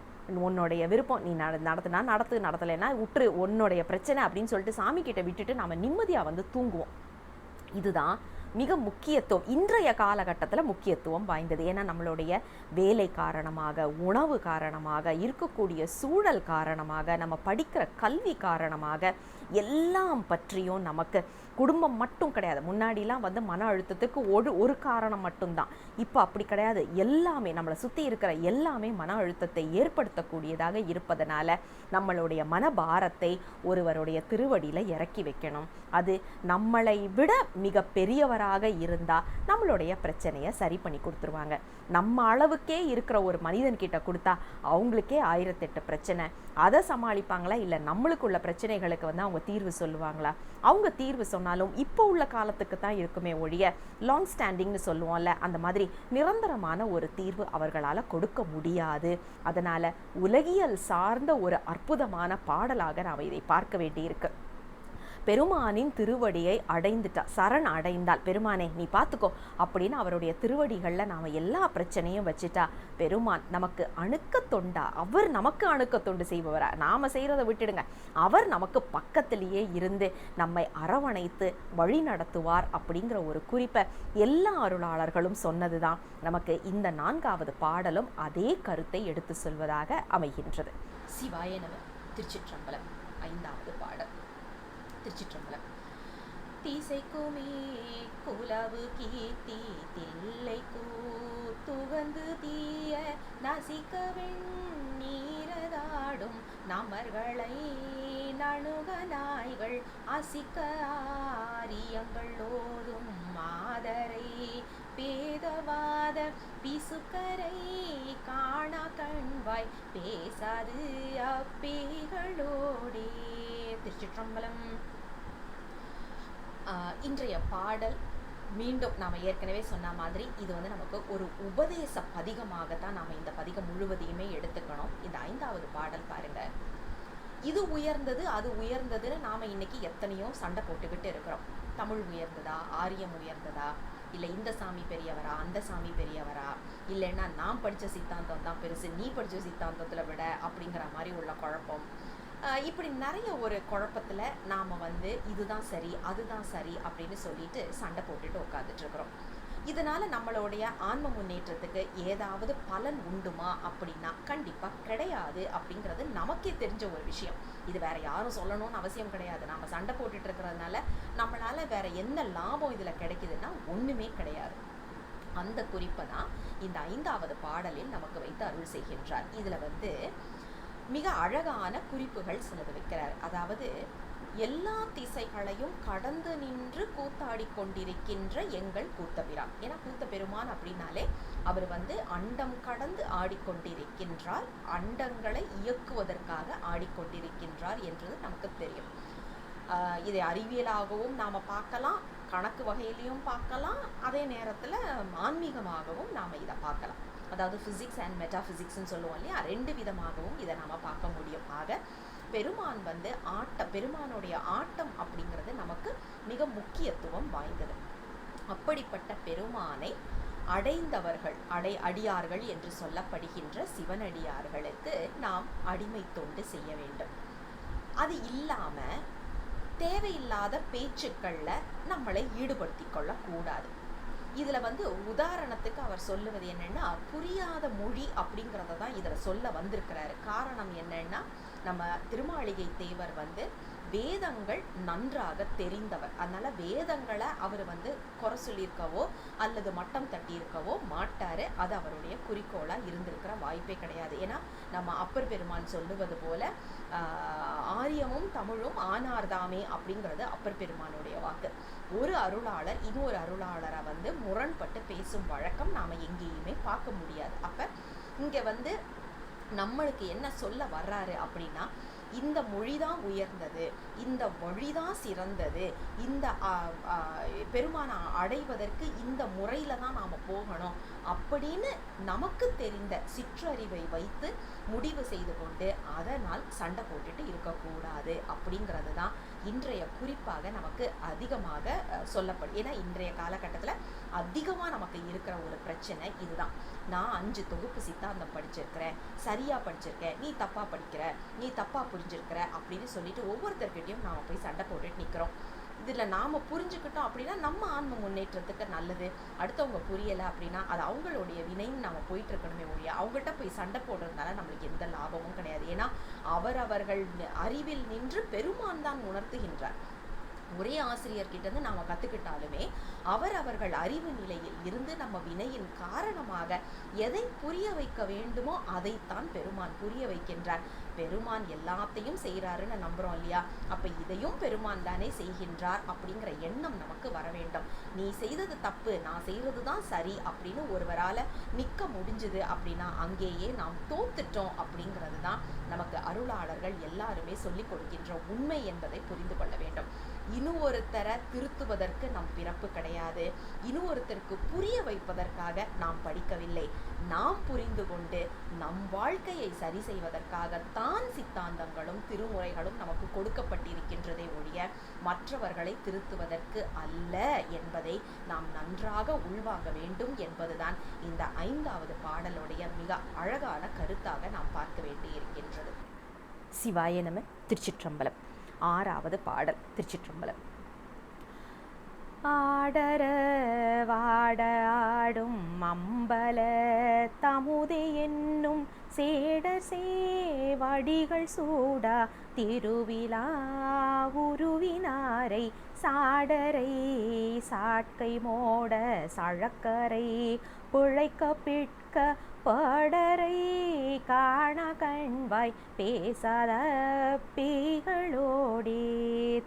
உன்னுடைய விருப்பம், நீ நடத்தலைன்னா விட்டுரு, உன்னுடைய பிரச்சனை அப்படின்னு சொல்லிட்டு சாமி கிட்ட விட்டுட்டு நாம் நிம்மதியாக தூங்குவோம். இதுதான் மிக முக்கியத்துவம், இன்றைய காலகட்டத்தில் முக்கியத்துவம் வாய்ந்தது. ஏன்னா நம்மளுடைய வேலை காரணமாக, உணவு காரணமாக, இருக்கக்கூடிய சூழல் காரணமாக, நம்ம படிக்கிற கல்வி காரணமாக, எல்லாம் பற்றியும் நமக்கு குடும்பம் மட்டும் கிடையாது. முன்னாடிலாம் மன அழுத்தத்துக்கு ஒரு காரணம் மட்டும்தான், இப்போ அப்படி கிடையாது. எல்லாமே நம்மளை சுற்றி இருக்கிற எல்லாமே மன அழுத்தத்தை ஏற்படுத்தக்கூடியதாக இருப்பதனால நம்மளுடைய மனபாரத்தை ஒருவருடைய திருவடியில் இறக்கி வைக்கணும். அது நம்மளை விட மிக பெரியவராக இருந்தால் நம்மளுடைய பிரச்சனையை சரி பண்ணி கொடுத்துருவாங்க. நம்ம அளவுக்கே இருக்கிற ஒரு மனிதன்கிட்ட கொடுத்தா அவங்களுக்கே 1008 பிரச்சனை. அதை சமாளிப்பாங்களா, இல்லை நம்மளுக்குள்ள பிரச்சனைகளுக்கு அவங்க தீர்வு சொல்லுவாங்களா? அவங்க தீர்வு சொன்னாலும் இப்போ உள்ள காலத்துக்கு தான் இருக்குமே ஒழிய, லாங் ஸ்டாண்டிங்னு சொல்லுவோம்ல, அந்த மாதிரி நிரந்தரமான ஒரு தீர்வு அவர்களால் கொடுக்க முடியாது. அதனால் உலகியல் சார்ந்த ஒரு அற்புதமான பாடலாக நாம் இதை பார்க்க வேண்டியிருக்கு. பெருமானின் திருவடியை அடைந்துட்டா, சரண் அடைந்தால் பெருமானே நீ பார்த்துக்கோ அப்படின்னு அவருடைய திருவடிகளில் நாம் எல்லா பிரச்சனையும் வச்சுட்டா பெருமான் நமக்கு அணுக்க தொண்டா, அவர் நமக்கு அணுக்க தொண்டு செய்பவரா, நாம் செய்கிறத விட்டுடுங்க, அவர் நமக்கு பக்கத்திலேயே இருந்து நம்மை அரவணைத்து வழி நடத்துவார் அப்படிங்கிற ஒரு குறிப்பை எல்லா அருளாளர்களும் சொன்னது தான் நமக்கு இந்த 4வது பாடலும் அதே கருத்தை எடுத்து சொல்வதாக அமைகின்றது. சிவாய நம. திருச்சிற்றம்பலம். 5வது பாடல். திருச்சிற்றம்பலம். திசைக்குமே குலவு கீர்த்தி தில்லை கூத்துகந்து தீய நசிக்க வெண்ணீரதாடும் நமர்களை நணுக நாய்கள் அசிக்க ஆரியங்கள் ஓதும் மாதரை பேதவாத பிசுக்கரை காண கண்வாய் பேசாது அப்பேகளோடே. திருச்சிற்றம்பலம். இன்றைய பாடல் மீண்டும் நாம் ஏற்கனவே சொன்ன மாதிரி இது நமக்கு ஒரு உபதேச பதிகமாகத்தான் நாம் இந்த பதிகம் முழுவதையுமே எடுத்துக்கணும். இந்த 5வது பாடல் பாருங்க, இது உயர்ந்தது அது உயர்ந்ததுன்னு நாம் இன்னைக்கு எத்தனையோ சண்டை போட்டுக்கிட்டு இருக்கிறோம். தமிழ் உயர்ந்ததா, ஆரியம் உயர்ந்ததா, இல்லை இந்த சாமி பெரியவரா அந்த சாமி பெரியவரா, இல்லைன்னா நான் படித்த சித்தாந்தம் தான் பெருசு நீ படித்த சித்தாந்தத்தில் விட அப்படிங்கிற மாதிரி உள்ள குழப்பம். இப்படி நிறைய ஒரு குழப்பத்தில் நாம் இதுதான் சரி அதுதான் சரி அப்படின்னு சொல்லிட்டு சண்டை போட்டுட்டு உட்காந்துட்ருக்குறோம். இதனால் நம்மளுடைய ஆன்ம முன்னேற்றத்துக்கு ஏதாவது பலன் உண்டுமா அப்படின்னா கண்டிப்பாக கிடையாது அப்படிங்கிறது நமக்கே தெரிஞ்ச ஒரு விஷயம். இது வேற யாரும் சொல்லணும்னு அவசியம் கிடையாது. நாம் சண்டை போட்டுட்டு இருக்கிறதுனால நம்மளால் வேற என்ன லாபம் இதில் கிடைக்குதுன்னா ஒன்றுமே கிடையாது. அந்த குறிப்பை தான் இந்த 5வது பாடலில் நமக்கு வைத்து அருள் செய்கின்றார். இதில் மிக அழகான குறிப்புகள் சிலது வைக்கிறார். அதாவது எல்லா திசைகளையும் கடந்து நின்று கூத்தாடி கொண்டிருக்கின்ற எங்கள் கூத்தபிரான். ஏன்னா கூத்த பெருமான் அப்படின்னாலே அவர் அண்டம் கடந்து ஆடிக்கொண்டிருக்கின்றார், அண்டங்களை இயக்குவதற்காக ஆடிக்கொண்டிருக்கின்றார் என்றது நமக்கு தெரியும். இதை அறிவியலாகவும் நாம் பார்க்கலாம், கணக்கு வகையிலையும் பார்க்கலாம், அதே நேரத்தில் ஆன்மீகமாகவும் நாம் இதை பார்க்கலாம். அதாவது ஃபிசிக்ஸ் அண்ட் மெட்டாஃபிசிக்ஸ்ன்னு சொல்லுவோம் இல்லையா, 2 விதமாகவும் இதை நாம் பார்க்க முடியும். ஆக பெருமான் பெருமானுடைய ஆட்டம் அப்படிங்கிறது நமக்கு மிக முக்கியத்துவம் வாய்ந்தது. அப்படிப்பட்ட பெருமானை அடைந்தவர்கள் அடியார்கள் என்று சொல்லப்படுகின்ற சிவனடியார்களுக்கு நாம் அடிமை தொண்டு செய்ய வேண்டும். அது இல்லாமல் தேவையில்லாத பேச்சுக்களில் நம்மளை ஈடுபடுத்தி கொள்ளக்கூடாது. இதில் உதாரணத்துக்கு அவர் சொல்லுவது என்னென்னா, புரியாத மொழி அப்படிங்கிறத தான் இதில் சொல்ல வந்திருக்கிறாரு. காரணம் என்னென்னா, நம்ம திருமாளிகை தேவர் வேதங்கள் நன்றாக தெரிந்தவர். அதனால் வேதங்களை அவர் குறை சொல்லியிருக்கவோ அல்லது மட்டம் தட்டியிருக்கவோ மாட்டார். அது அவருடைய குறிக்கோளாக இருந்திருக்கிற வாய்ப்பே கிடையாது. ஏன்னா நம்ம அப்பர் பெருமான் சொல்லுவது போல ஆரியமும் தமிழும் ஆனார்தாமே அப்படிங்கிறது அப்பர் பெருமானுடைய வாக்கு. ஒரு அருளாளர் இன்னொரு அருளாளரை முரண்பட்டு பேசும் வழக்கம் நாம் எங்கேயுமே பார்க்க முடியாது. அப்போ இங்கே நம்மளுக்கு என்ன சொல்ல வர்றாரு அப்படின்னா, இந்த மொழிதான் உயர்ந்தது, இந்த மொழிதான் சிறந்தது, இந்த பெருமானை அடைவதற்கு இந்த முறையில் தான் நாம் போகணும் அப்படின்னு நமக்கு தெரிந்த சிற்றறிவை வைத்து முடிவு செய்து கொண்டு அதனால் சண்டை போட்டுட்டு இருக்கக்கூடாது அப்படிங்கிறது தான் இன்றைய குறிப்பாக நமக்கு அதிகமாக சொல்லப்படும். ஏன்னா இன்றைய காலகட்டத்தில் அதிகமாக நமக்கு இருக்கிற ஒரு பிரச்சனை இதுதான். நான் 5 தொகுப்பு சித்தாந்தம் படிச்சிருக்கிறேன், சரியாக படிச்சிருக்கேன், நீ தப்பாக படிக்கிற, நீ தப்பாக புரிஞ்சிருக்கிற அப்படின்னு சொல்லிட்டு ஒவ்வொருத்தர்கிட்டையும் நாம் போய் சண்டை போட்டுட்டு நிற்கிறோம். இதில் நாம் புரிஞ்சுக்கிட்டோம் அப்படின்னா நம்ம ஆன்ம முன்னேற்றத்துக்கு நல்லது. அடுத்தவங்க புரியலை அப்படின்னா அது அவங்களுடைய வினைன்னு நம்ம போயிட்டு இருக்கணுமே ஒழிய அவங்கள்ட்ட போய் சண்டை போடுறதுனால நம்மளுக்கு எந்த லாபமும் கிடையாது. ஏன்னா அவர்கள் அறிவில் நின்று பெருமான் தான் உணர்த்துகின்றார். ஒரே ஆசிரியர்கிட்ட நாம் கற்றுக்கிட்டாலுமே அவர்கள் அறிவு நிலையில் இருந்து நம்ம வினையின் காரணமாக எதை புரிய வைக்க வேண்டுமோ அதைத்தான் பெருமான் புரிய வைக்கின்றார். பெருமான் எல்லாத்தையும் செய்கிறாருன்னு நம்புகிறோம் இல்லையா, அப்போ இதையும் பெருமான் தானே செய்கின்றார் அப்படிங்கிற எண்ணம் நமக்கு வர வேண்டும். நீ செய்தது தப்பு, நான் செய்கிறது தான் சரி அப்படின்னு ஒருவரால் நிற்க முடிஞ்சுது அப்படின்னா அங்கேயே நாம் தோத்துட்டோம் அப்படிங்கிறது தான் நமக்கு அருளாளர்கள் எல்லாருமே சொல்லிக் கொடுக்கின்ற உண்மை என்பதை புரிந்து கொள்ள வேண்டும். ஒருத்தரை திருத்துவதற்கு நம் பிறப்பு கிடையாது. ஒருத்தருக்கு புரிய வைப்பதற்காக நாம் படிக்கவில்லை. நாம் புரிந்து கொண்டு நம் வாழ்க்கையை சரி செய்வதற்காகத்தான் சித்தாந்தங்களும் திருமுறைகளும் நமக்கு கொடுக்கப்பட்டிருக்கின்றதை ஒழிய மற்றவர்களை திருத்துவதற்கு அல்ல என்பதை நாம் நன்றாக உள்வாங்க வேண்டும் என்பதுதான் இந்த 5வது பாடலுடைய மிக அழகான கருத்தாக நாம் பார்க்க வேண்டியிருக்கின்றது. சிவாய நம. திருச்சிற்றம்பலம். 6வது பாடல். திருச்சிற்றம்பலம். ஆடர வாட ஆடும் அம்பல தமுதே என்னும் சேடர் சேவடிகள் சூடா திருவிழா உருவினாரை சாடரை சாட்கை மோட சழக்கரை பிழைக்க பிட்க படரை காண கண்வாய் பேசாத பேய்களோடே.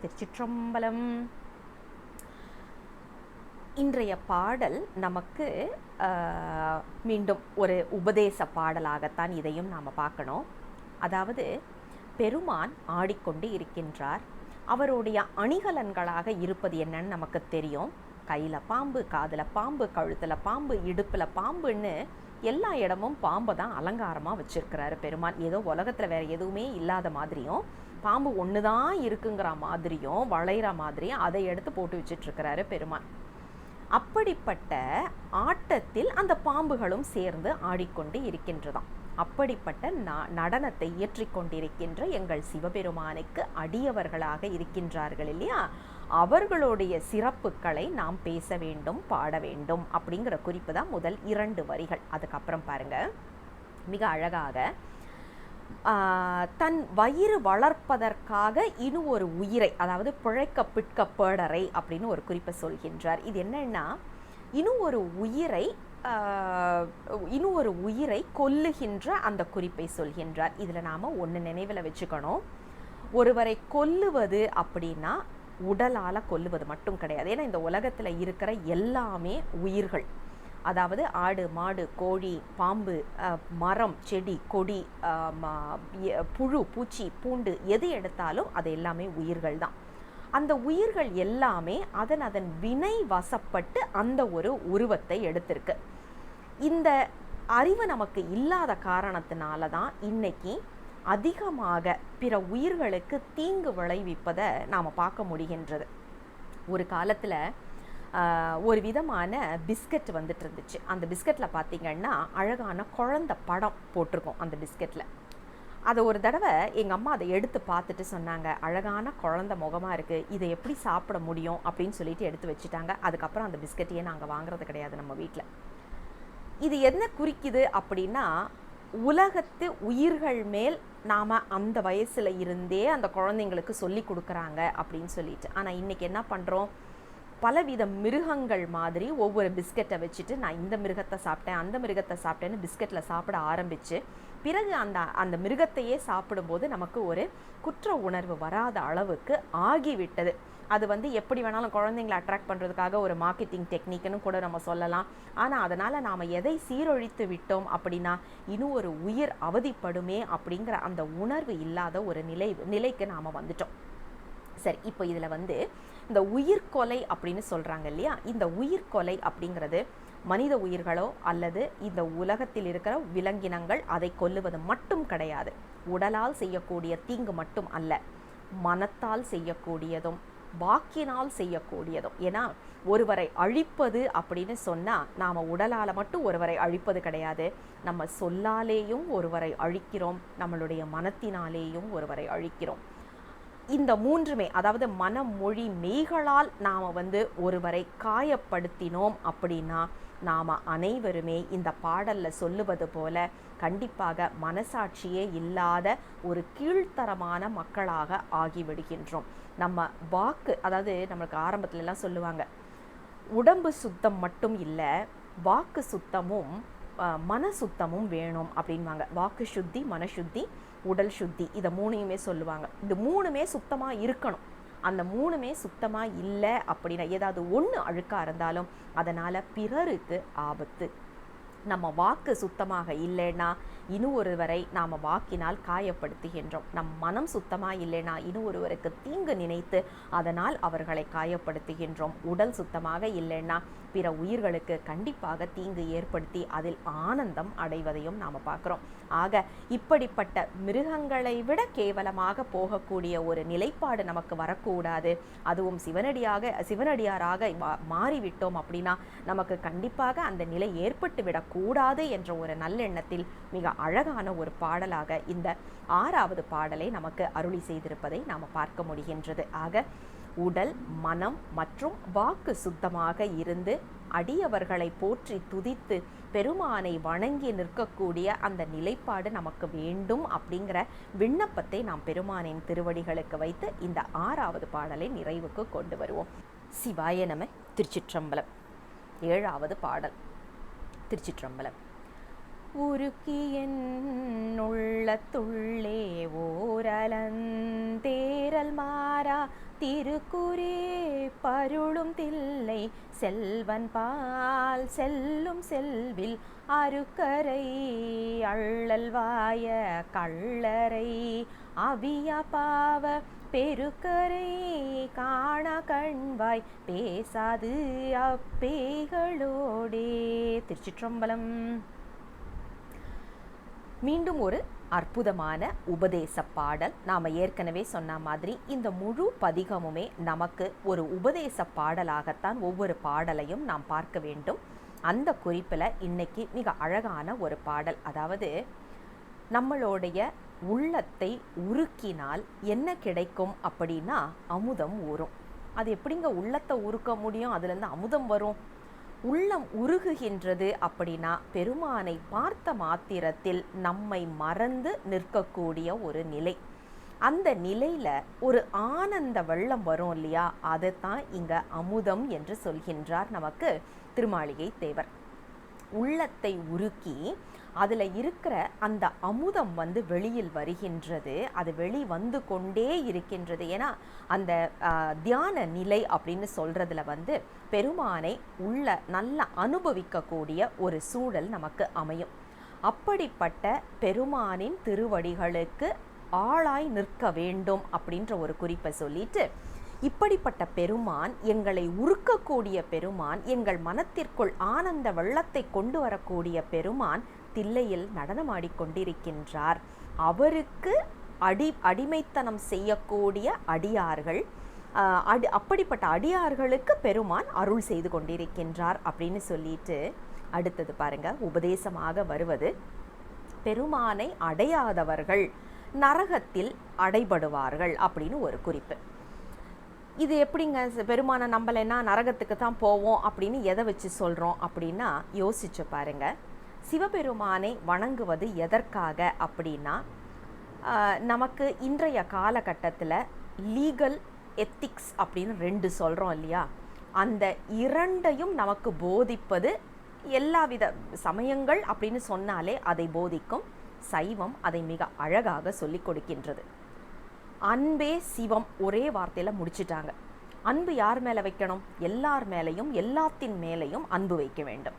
திருச்சிற்றம்பலம். இன்றைய பாடல் நமக்கு மீண்டும் ஒரு உபதேச பாடலாகத்தான் இதையும் நாம் பார்க்கணும். அதாவது பெருமான் ஆடிக்கொண்டு இருக்கின்றார். அவருடைய அணிகலன்களாக இருப்பது என்னன்னு நமக்கு தெரியும். கையில் பாம்பு, காதில் பாம்பு, கழுத்தில் பாம்பு, இடுப்பில் பாம்புன்னு எல்லா இடமும் பாம்பை தான் அலங்காரமாக வச்சுருக்கிறாரு பெருமான். ஏதோ உலகத்தில் வேறு எதுவுமே இல்லாத மாதிரியும் பாம்பு ஒன்று தான் இருக்குங்கிற மாதிரியும் வளைகிற மாதிரியும் அதை எடுத்து போட்டு வச்சிட்ருக்கிறாரு பெருமான். அப்படிப்பட்ட ஆட்டத்தில் அந்த பாம்புகளும் சேர்ந்து ஆடிக்கொண்டு இருக்கின்றதாம். அப்படிப்பட்ட நடனத்தை இயற்றிக்கொண்டிருக்கின்ற எங்கள் சிவபெருமானுக்கு அடியவர்களாக இருக்கின்றார்கள் இல்லையா, அவர்களுடைய சிறப்புகளை நாம் பேச வேண்டும், பாட வேண்டும் அப்படிங்கிற குறிப்பு தான் முதல் 2 வரிகள். அதுக்கப்புறம் பாருங்க, மிக அழகாக தன் வயிறு வளர்ப்பதற்காக ஒரு உயிரை, அதாவது பிழைக்க பிட்க பேடரை அப்படின்னு ஒரு குறிப்பை சொல்கின்றார். இது என்னன்னா, ஒரு உயிரை கொல்லுகின்ற அந்த குறிப்பை சொல்கின்றார். இதில் நாம் ஒன்று நினைவில் வச்சுக்கணும். ஒருவரை கொல்லுவது அப்படின்னா உடலால் கொல்லுவது மட்டும் கிடையாது. ஏன்னா இந்த உலகத்தில் இருக்கிற எல்லாமே உயிர்கள். அதாவது ஆடு, மாடு, கோழி, பாம்பு, மரம், செடி, கொடி, புழு, பூச்சி, பூண்டு எது எடுத்தாலும் அது எல்லாமே உயிர்கள் தான். அந்த உயிர்கள் எல்லாமே அதன் வினை வசப்பட்டு அந்த ஒரு உருவத்தை எடுத்திருக்கு. இந்த அறிவு நமக்கு இல்லாத காரணத்தினால தான் இன்னைக்கு அதிகமாக பிற உயிர்களுக்கு தீங்கு விளைவிப்பதை நாம் பார்க்க முடிகின்றது. ஒரு காலத்தில் ஒரு விதமான பிஸ்கட் வந்துட்டு இருந்துச்சு. அந்த பிஸ்கட்டில் பார்த்திங்கன்னா அழகான குழந்தை படம் போட்டிருக்கோம் அந்த பிஸ்கட்டில். அதை ஒரு தடவை எங்கள் அம்மா அதை எடுத்து பார்த்துட்டு சொன்னாங்க, அழகான குழந்தை முகமாக இருக்குது, இதை எப்படி சாப்பிட முடியும் அப்படின்னு சொல்லிட்டு எடுத்து வச்சுட்டாங்க. அதுக்கப்புறம் அந்த பிஸ்கட்டையே நாங்கள் வாங்குறது கிடையாது நம்ம வீட்டில். இது என்ன குறிக்குது அப்படின்னா, உலகத்து உயிர்கள் மேல் நாம் அந்த வயசில் இருந்தே அந்த குழந்தைங்களுக்கு சொல்லி கொடுக்குறாங்க அப்படின்னு சொல்லிட்டு. ஆனால் இன்றைக்கி என்ன பண்ணுறோம், பலவித மிருகங்கள் மாதிரி ஒவ்வொரு பிஸ்கட்டை வச்சுட்டு நான் இந்த மிருகத்தை சாப்பிட்டேன், அந்த மிருகத்தை சாப்பிட்டேன்னு பிஸ்கட்டில் சாப்பிட ஆரம்பித்து பிறகு அந்த மிருகத்தையே சாப்பிடும்போது நமக்கு ஒரு குற்ற உணர்வு வராத அளவுக்கு ஆகிவிட்டது. அது எப்படி வேணாலும் குழந்தைங்களை அட்ராக்ட் பண்ணுறதுக்காக ஒரு மார்க்கெட்டிங் டெக்னிக்னு கூட நம்ம சொல்லலாம். ஆனால் அதனால் நாம் எதை சீரழித்து விட்டோம் அப்படின்னா, இன்னும் ஒரு உயிர் அவதிப்படுமே அப்படிங்கிற அந்த உணர்வு இல்லாத ஒரு நிலைக்கு நாம் வந்துட்டோம். சரி, இப்போ இதில் இந்த உயிர்கொலை அப்படின்னு சொல்கிறாங்க இல்லையா, இந்த உயிர்கொலை அப்படிங்கிறது மனித உயிர்களோ அல்லது இந்த உலகத்தில் இருக்கிற விலங்கினங்கள் அதை கொல்லுவது மட்டும் கிடையாது. உடலால் செய்யக்கூடிய தீங்கு மட்டும் அல்ல, மனத்தால் செய்யக்கூடியதும் வாக்கினால் செய்யக்கூடியதும். ஏன்னா ஒருவரை அழிப்பது அப்படின்னு சொன்னால் நாம் உடலால் மட்டும் ஒருவரை அழிப்பது கிடையாது, நம்ம சொல்லாலேயும் ஒருவரை அழிக்கிறோம், நம்மளுடைய மனத்தினாலேயும் ஒருவரை அழிக்கிறோம். இந்த மூன்றுமே, அதாவது மனம், மொழி, மெய்களால் நாம் ஒருவரை காயப்படுத்தினோம் அப்படின்னா நாம் அனைவருமே இந்த பாடலில் சொல்லுவது போல கண்டிப்பாக மனசாட்சியே இல்லாத ஒரு கீழ்த்தரமான மக்களாக ஆகிவிடுகின்றோம். நம்ம வாக்கு, அதாவது நம்மளுக்கு ஆரம்பத்துலலாம் சொல்லுவாங்க, உடம்பு சுத்தம் மட்டும் இல்லை, வாக்கு சுத்தமும் மன சுத்தமும் வேணும் அப்படின்வாங்க. வாக்கு சுத்தி, மனசுத்தி, உடல் சுத்தி, இதை மூணையுமே சொல்லுவாங்க. இது மூணுமே சுத்தமாக இருக்கணும். அந்த மூணுமே சுத்தமாக இல்லை அப்படின்னா ஏதாவது ஒன்று அழுக்காக இருந்தாலும் அதனால் பிறருக்கு ஆபத்து. நம்ம வாக்கு சுத்தமாக இல்லைன்னா ஒருவரை நாம் வாக்கினால் காயப்படுத்துகின்றோம். நம் மனம் சுத்தமாக இல்லைனா ஒருவருக்கு தீங்கு நினைத்து அதனால் அவர்களை காயப்படுத்துகின்றோம். உடல் சுத்தமாக இல்லைன்னா பிற உயிர்களுக்கு கண்டிப்பாக தீங்கு ஏற்படுத்தி அதில் ஆனந்தம் அடைவதையும் நாம் பார்க்குறோம். ஆக இப்படிப்பட்ட மிருகங்களை விட கேவலமாக போகக்கூடிய ஒரு நிலைப்பாடு நமக்கு வரக்கூடாது. அதுவும் சிவனடியாராக மாறிவிட்டோம் அப்படின்னா நமக்கு கண்டிப்பாக அந்த நிலை ஏற்பட்டு விடக்கூடாது என்ற ஒரு நல்லெண்ணத்தில் மிக அழகான ஒரு பாடலாக இந்த 6வது பாடலை நமக்கு அருளி செய்திருப்பதை நாம் பார்க்க முடிகின்றது. ஆக உடல், மனம் மற்றும் வாக்கு சுத்தமாக இருந்து அடியவர்களை போற்றி துதித்து பெருமானை வணங்கி நிற்கக்கூடிய அந்த நிலைப்பாடு நமக்கு வேண்டும் அப்படிங்கிற விண்ணப்பத்தை நாம் பெருமானின் திருவடிகளுக்கு வைத்து இந்த 6வது பாடலை நிறைவுக்கு கொண்டு வருவோம். சிவாய நம. திருச்சிற்றம்பலம். 7வது பாடல். திருச்சிற்றம்பலம். உருக்கியன் உள்ளத்துள்ளே ஓரலந்தேரல் மாறா திருக்குறே பருளும் தில்லை செல்வன் பால் செல்லும் செல்வில் அருக்கரை அள்ளல்வாய கள்ளரை அவிய பாவ பெருக்கரை காண கண்வாய் பேசாது அப்பேகளோடே. திருச்சிற்றம்பலம். மீண்டும் ஒரு அற்புதமான உபதேச பாடல். நாம் ஏற்கனவே சொன்ன மாதிரி இந்த முழு பதிகமுமே நமக்கு ஒரு உபதேச பாடலாகத்தான் ஒவ்வொரு பாடலையும் நாம் பார்க்க வேண்டும். அந்த குறிப்பில் இன்னைக்கு மிக அழகான ஒரு பாடல். அதாவது நம்மளுடைய உள்ளத்தை உருக்கினால் என்ன கிடைக்கும் அப்படின்னா அமுதம் ஊறும். அது எப்படிங்க உள்ளத்தை உருக்க முடியும்? அதுலேருந்து அமுதம் வரும்? உள்ளம் உருகுகின்றது அப்படின்னா பெருமானை பார்த்த மாத்திரத்தில் நம்மை மறந்து நிற்கக்கூடிய ஒரு நிலை. அந்த நிலையில ஒரு ஆனந்த வெள்ளம் வரும் இல்லையா, அதைத்தான் இங்க அமுதம் என்று சொல்கின்றார் நமக்கு திருமாளிகை தேவர். உள்ளத்தை உருக்கி அதில் இருக்கிற அந்த அமுதம் வெளியில் வருகின்றது. அது வெளி வந்து கொண்டே இருக்கின்றது. ஏன்னா அந்த தியான நிலை அப்படின்னு சொல்கிறதுல பெருமானை உள்ள நல்லா அனுபவிக்கக்கூடிய ஒரு சூழல் நமக்கு அமையும். அப்படிப்பட்ட பெருமானின் திருவடிகளுக்கு ஆளாய் நிற்க வேண்டும் அப்படின்ற ஒரு குறிப்பை சொல்லிட்டு, இப்படிப்பட்ட பெருமான், எங்களை உருக்கக்கூடிய பெருமான், எங்கள் மனத்திற்குள் ஆனந்த வெள்ளத்தை கொண்டு வரக்கூடிய பெருமான் தில்லையில் நடனமாடிக்கொண்டிருக்கின்றார். அவருக்கு அடிமைத்தனம் செய்யக்கூடிய அடியார்கள், அப்படிப்பட்ட அடியார்களுக்கு பெருமான் அருள் செய்து கொண்டிருக்கின்றார் அப்படின்னு சொல்லிட்டு அடுத்தது பாருங்க, உபதேசமாக வருவது பெருமானை அடையாதவர்கள் நரகத்தில் அடைபடுவார்கள் அப்படின்னு ஒரு குறிப்பு. இது எப்படிங்க பெருமானை நம்பலைன்னா நரகத்துக்கு தான் போவோம் அப்படின்னு எதை வச்சு சொல்கிறோம் அப்படின்னா யோசிச்சு பாருங்க. சிவபெருமானை வணங்குவது எதற்காக அப்படின்னா, நமக்கு இன்றைய காலகட்டத்தில் லீகல் எத்திக்ஸ் அப்படின்னு 2 சொல்கிறோம் இல்லையா, அந்த 2ஐயும் நமக்கு போதிப்பது எல்லாவித சமயங்கள் அப்படின்னு சொன்னாலே அதை போதிக்கும். சைவம் அதை மிக அழகாக சொல்லிக் கொடுக்கின்றது. அன்பே சிவம் ஒரே வார்த்தையில் முடிச்சிட்டாங்க. அன்பு யார் மேலே வைக்கணும்? எல்லார் மேலேயும் எல்லாத்தின் மேலேயும் அன்பு வைக்க வேண்டும்.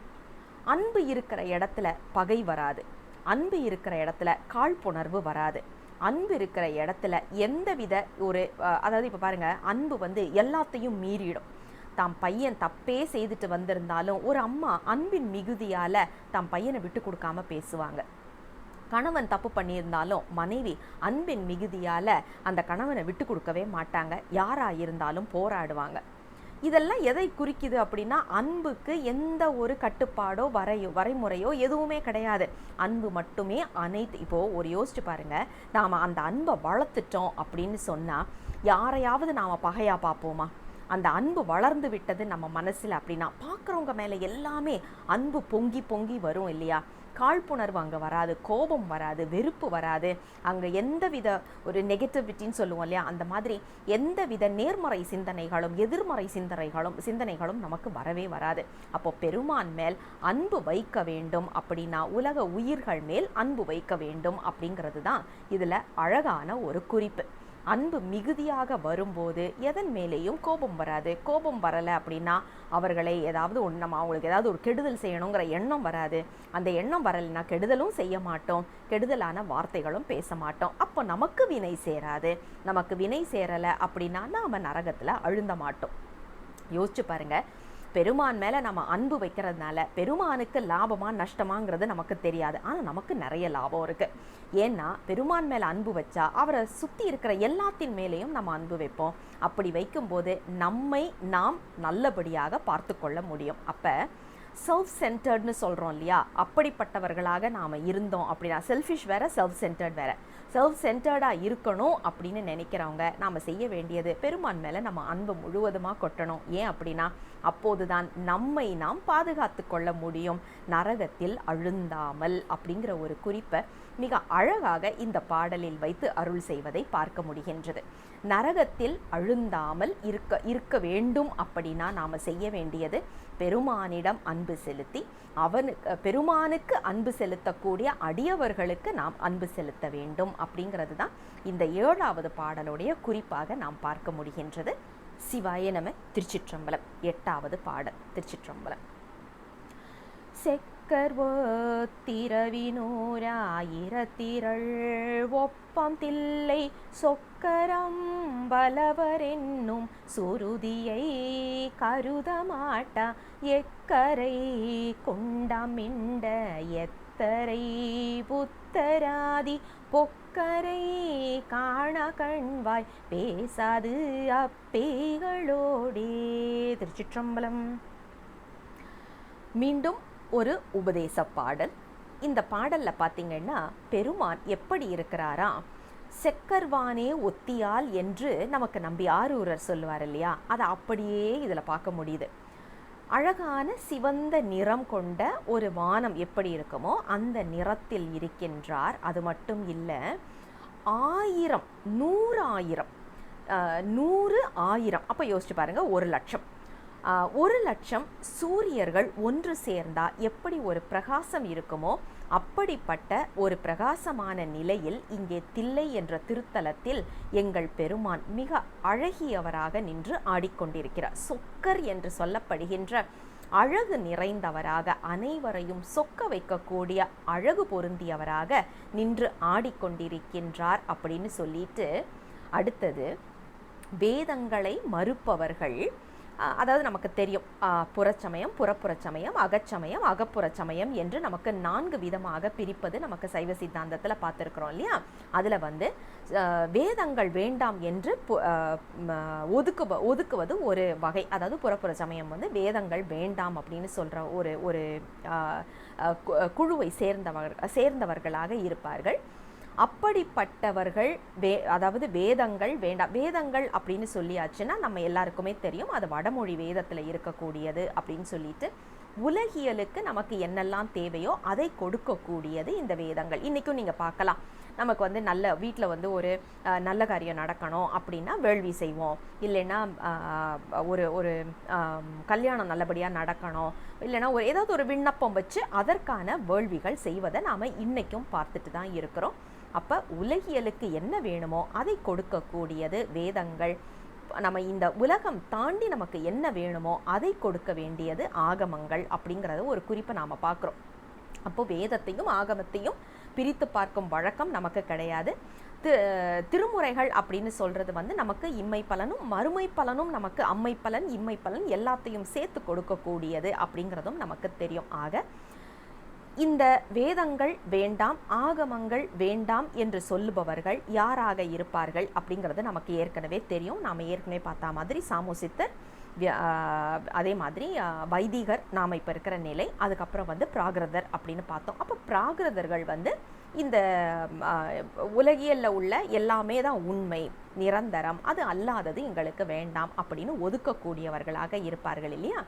அன்பு இருக்கிற இடத்துல பகை வராது. அன்பு இருக்கிற இடத்துல காழ்ப்புணர்வு வராது. அன்பு இருக்கிற இடத்துல எந்தவித அதாவது இப்போ பாருங்க, அன்பு எல்லாத்தையும் மீறிடும். தாம் பையன் தப்பே செய்துட்டு வந்திருந்தாலும் ஒரு அம்மா அன்பின் மிகுதியால் தாம் பையனை விட்டு கொடுக்காம பேசுவாங்க. கணவன் தப்பு பண்ணியிருந்தாலும் மனைவி அன்பின் மிகுதியால் அந்த கணவனை விட்டு கொடுக்கவே மாட்டாங்க. யாராக இருந்தாலும் போராடுவாங்க. இதெல்லாம் எதை குறிக்குது அப்படின்னா, அன்புக்கு எந்த ஒரு கட்டுப்பாடோ வரைமுறையோ எதுவுமே கிடையாது. அன்பு மட்டுமே அனைத்து. இப்போது ஒரு யோசிச்சு பாருங்கள், நாம் அந்த அன்பை வளர்த்துட்டோம் அப்படின்னு சொன்னால் யாரையாவது நாம் பகையாக பார்ப்போமா? அந்த அன்பு வளர்ந்து விட்டது நம்ம மனசில் அப்படின்னா பார்க்குறவங்க மேலே எல்லாமே அன்பு பொங்கி பொங்கி வரும் இல்லையா? காழ்ப்புணர்வு அங்கே வராது, கோபம் வராது, வெறுப்பு வராது. அங்கே எந்தவித ஒரு நெகட்டிவிட்டின்னு சொல்லுவோம் இல்லையா, அந்த மாதிரி எந்தவித நேர்மறை சிந்தனைகளும் எதிர்மறை சிந்தனைகளும் நமக்கு வரவே வராது. அப்போ பெருமான் மேல் அன்பு வைக்க வேண்டும் அப்படின்னா உலக உயிர்கள் மேல் அன்பு வைக்க வேண்டும் அப்படிங்கிறது தான் இதில் அழகான ஒரு குறிப்பு. அன்பு மிகுதியாக வரும்போது எதன் மேலேயும் கோபம் வராது. கோபம் வரலை அப்படின்னா அவர்களை ஏதாவது நம்ம அவங்களுக்கு ஏதாவது ஒரு கெடுதல் செய்யணுங்கிற எண்ணம் வராது. அந்த எண்ணம் வரலைன்னா கெடுதலும் செய்ய மாட்டோம், கெடுதலான வார்த்தைகளும் பேச மாட்டோம். அப்போ நமக்கு வினை சேராது. நமக்கு வினை சேரலை அப்படின்னா நாம் நரகத்தில் அழுந்த மாட்டோம். யோசிச்சு பாருங்க, பெருமான் மேலே நம்ம அன்பு வைக்கிறதுனால பெருமானுக்கு லாபமா நஷ்டமாங்கிறது நமக்கு தெரியாது. ஆனால் நமக்கு நிறைய லாபம் இருக்குது. ஏன்னா பெருமான் மேலே அன்பு வச்சா அவரை சுற்றி இருக்கிற எல்லாத்தின் மேலேயும் நம்ம அன்பு வைப்போம். அப்படி வைக்கும்போது நம்மை நாம் நல்லபடியாக பார்த்து கொள்ள முடியும். அப்போ செல்ஃப் சென்டர்ட்னு சொல்கிறோம் இல்லையா, அப்படிப்பட்டவர்களாக நாம் இருந்தோம் அப்படின்னா, செல்ஃபிஷ் வேறு செல்ஃப் சென்டர்ட் வேறு. செல்ஃப் சென்டர்டாக இருக்கணும் அப்படின்னு நினைக்கிறவங்க நாம் செய்ய வேண்டியது பெருமான் மேலே நம்ம அன்பு முழுவதுமாக கொட்டணும். ஏன் அப்படின்னா அப்போது தான் நம்மை நாம் பாதுகாத்து கொள்ள முடியும், நரகத்தில் அழுந்தாமல். அப்படிங்கிற ஒரு குறிப்பை மிக அழகாக இந்த பாடலில் வைத்து அருள் செய்வதை பார்க்க முடிகின்றது. நரகத்தில் அழுந்தாமல் இருக்க வேண்டும் அப்படின்னா நாம் செய்ய வேண்டியது பெருமானிடம் அன்பு செலுத்தி பெருமானுக்கு அன்பு செலுத்தக்கூடிய அடியவர்களுக்கு நாம் அன்பு செலுத்த வேண்டும். அப்படிங்கிறது தான் இந்த 7வது பாடலுடைய குறிப்பாக நாம் பார்க்க முடிகின்றது. சிவாய நம. திருச்சிற்றம்பலம். 8வது பாடல். திருச்சிற்றம்பலம். செக்கர்வோத்திரவினூராயிரத்திரள் ஒப்பம் தில்லை சொக்கரம் பலவரென்னும் சுருதியை கருதமாட்டா எக்கரை கொண்டமிண்ட எத்தரை புத்தராதி பொக்கரை காண கண்வாய் பேசாது அப்பேகளோடே. திருச்சிற்றம்பலம். மீண்டும் ஒரு உபதேச பாடல். இந்த பாடலில் பார்த்தீங்கன்னா பெருமான் எப்படி இருக்கிறாரா, செக்கர்வானே ஒத்தியால் என்று நமக்கு நம்பி ஆரூரர் சொல்லுவார் இல்லையா, அதை அப்படியே இதில் பார்க்க முடியுது. அழகான சிவந்த நிறம் கொண்ட ஒரு வானம் எப்படி இருக்குமோ அந்த நிறத்தில் இருக்கின்றார். அது மட்டும் இல்லை, 1000 100,000 100,000 அப்போ யோசிச்சு பாருங்க, 1,00,000 1,00,000 சூரியர்கள் ஒன்று சேர்ந்தா எப்படி ஒரு பிரகாசம் இருக்குமோ அப்படிப்பட்ட ஒரு பிரகாசமான நிலையில் இங்கே தில்லை என்ற திருத்தலத்தில் எங்கள் பெருமான் மிக அழகியவராக நின்று ஆடிக்கொண்டிருக்கிறார். சொக்கர் என்று சொல்லப்படுகின்ற அழகு நிறைந்தவராக, அனைவரையும் சொக்க வைக்கக்கூடிய அழகு பொருந்தியவராக நின்று ஆடிக்கொண்டிருக்கின்றார் அப்படின்னு சொல்லிட்டு, அடுத்தது வேதங்களை மறுப்பவர்கள், அதாவது நமக்கு தெரியும் புறச்சமயம், புறப்புறச்சமயம், அகச்சமயம், அகப்புறச்சமயம் என்று நமக்கு 4 விதமாக பிரிப்பது நமக்கு சைவ சித்தாந்தத்தில் பார்த்துருக்குறோம் இல்லையா. அதில் வேதங்கள் வேண்டாம் என்று ஒதுக்குவது ஒரு வகை. அதாவது புறப்புறச்சமயம் வேதங்கள் வேண்டாம் அப்படின்னு சொல்கிற ஒரு குழுவை சேர்ந்தவர்களாக இருப்பார்கள். அப்படிப்பட்டவர்கள் அதாவது வேதங்கள் வேண்டாம். வேதங்கள் அப்படின்னு சொல்லியாச்சுன்னா நம்ம எல்லாருக்குமே தெரியும், அது வடமொழி வேதத்தில் இருக்கக்கூடியது அப்படின்னு சொல்லிட்டு, உலகியலுக்கு நமக்கு என்னெல்லாம் தேவையோ அதை கொடுக்கக்கூடியது இந்த வேதங்கள். இன்றைக்கும் நீங்கள் பார்க்கலாம், நமக்கு நல்ல வீட்டில் ஒரு நல்ல காரியம் நடக்கணும் அப்படின்னா வேள்வி செய்வோம், இல்லைன்னா ஒரு கல்யாணம் நல்லபடியாக நடக்கணும், இல்லைன்னா ஏதாவது ஒரு விண்ணப்பம் வச்சு அதற்கான வேள்விகள் செய்வதை நாம் இன்றைக்கும் பார்த்துட்டு தான் இருக்கிறோம். அப்போ உலகியலுக்கு என்ன வேணுமோ அதை கொடுக்கக்கூடியது வேதங்கள். நம்ம இந்த உலகம் தாண்டி நமக்கு என்ன வேணுமோ அதை கொடுக்க வேண்டியது ஆகமங்கள் அப்படிங்கிறத ஒரு குறிப்பை நாம் பார்க்குறோம். அப்போ வேதத்தையும் ஆகமத்தையும் பிரித்து பார்க்கும் வழக்கம் நமக்கு கிடையாது. திருமுறைகள் அப்படின்னு சொல்கிறது நமக்கு இம்மை பலனும் மறுமை பலனும், நமக்கு அம்மை பலன் இம்மை பலன் எல்லாத்தையும் சேர்த்து கொடுக்கக்கூடியது அப்படிங்கிறதும் நமக்கு தெரியும். ஆக இந்த வேதங்கள் வேண்டாம், ஆகமங்கள் வேண்டாம் என்று சொல்லுபவர்கள் யாராக இருப்பார்கள் அப்படிங்கிறது நமக்கு ஏற்கனவே தெரியும். நாம் ஏற்கனவே பார்த்தா மாதிரி சாமுசித்தர், அதே மாதிரி வைதிகர் நாம் இப்போ இருக்கிற நிலை, அதுக்கப்புறம் பிராகிருதர் அப்படின்னு பார்த்தோம். அப்போ பிராகிருதர்கள் இந்த உலகியலில் உள்ள எல்லாமே தான் உண்மை, நிரந்தரம், அது அல்லாதது எங்களுக்கு வேண்டாம் அப்படின்னு ஒதுக்கக்கூடியவர்களாக இருப்பார்கள் இல்லையா.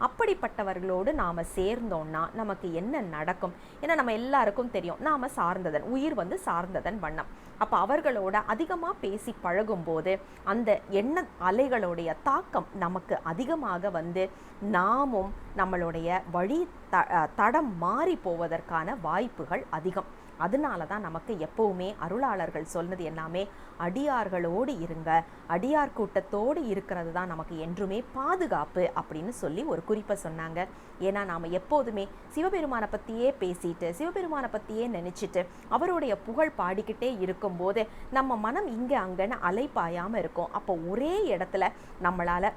அப்படிப்பட்டவர்களோடு நாம் சேர்ந்தோன்னா நமக்கு என்ன நடக்கும்? ஏன்னா நம்ம எல்லாருக்கும் தெரியும், நாம் சார்ந்ததன் உயிர் சார்ந்ததன் வண்ணம். அப்போ அவர்களோட அதிகமாக பேசி பழகும்போது அந்த எண்ண அலைகளுடைய தாக்கம் நமக்கு அதிகமாக நாமும் நம்மளுடைய வழி தடம் மாறி போவதற்கான வாய்ப்புகள் அதிகம். அதனால தான் நமக்கு எப்போவுமே அருளாளர்கள் சொன்னது எல்லாமே அடியார்களோடு இருங்க, அடியார் கூட்டத்தோடு இருக்கிறது தான் நமக்கு என்றுமே பாதுகாப்பு அப்படின்னு சொல்லி ஒரு குறிப்பை சொன்னாங்க. ஏன்னா நாம் எப்போதுமே சிவபெருமானை பற்றியே பேசிட்டு சிவபெருமானை பற்றியே நினச்சிட்டு அவருடைய புகழ் பாடிக்கிட்டே இருக்கும்போது நம்ம மனம் இங்கே அங்கன்னு அலைப்பாயாமல் இருக்கும். அப்போ ஒரே இடத்துல நம்மளால்,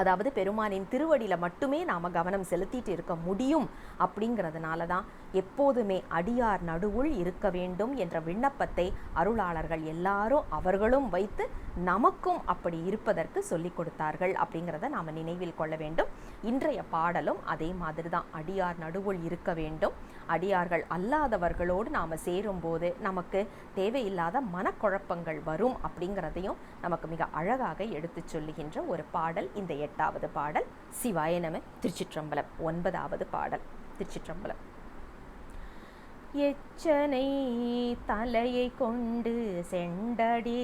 அதாவது பெருமானின் திருவடியில் மட்டுமே நாம் கவனம் செலுத்திட்டு இருக்க முடியும். அப்படிங்கிறதுனால தான் எப்போதுமே அடியார் நடுவுள் இருக்க வேண்டும் என்ற விண்ணப்பத்தை அருளாளர்கள் எல்லாரும் அவர்களும் வைத்து நமக்கும் அப்படி இருப்பதற்கு சொல்லிக் கொடுத்தார்கள் அப்படிங்கிறத நாம் நினைவில் கொள்ள வேண்டும். இன்றைய பாடலும் அதே மாதிரி தான், அடியார் நடுவுள் இருக்க வேண்டும். அடியார்கள் அல்லாதவர்களோடு நாம் சேரும்போது நமக்கு தேவையில்லாத மனக்குழப்பங்கள் வரும் அப்படிங்கிறதையும் நமக்கு மிக அழகாக எடுத்து சொல்லுகின்ற ஒரு பாடல் இந்த 8வது பாடல். சிவாய நம. திருச்சிற்றம்பலம். 9வது பாடல். திருச்சிற்றம்பலம். எச்சனை தலையை கொண்டு செண்டடி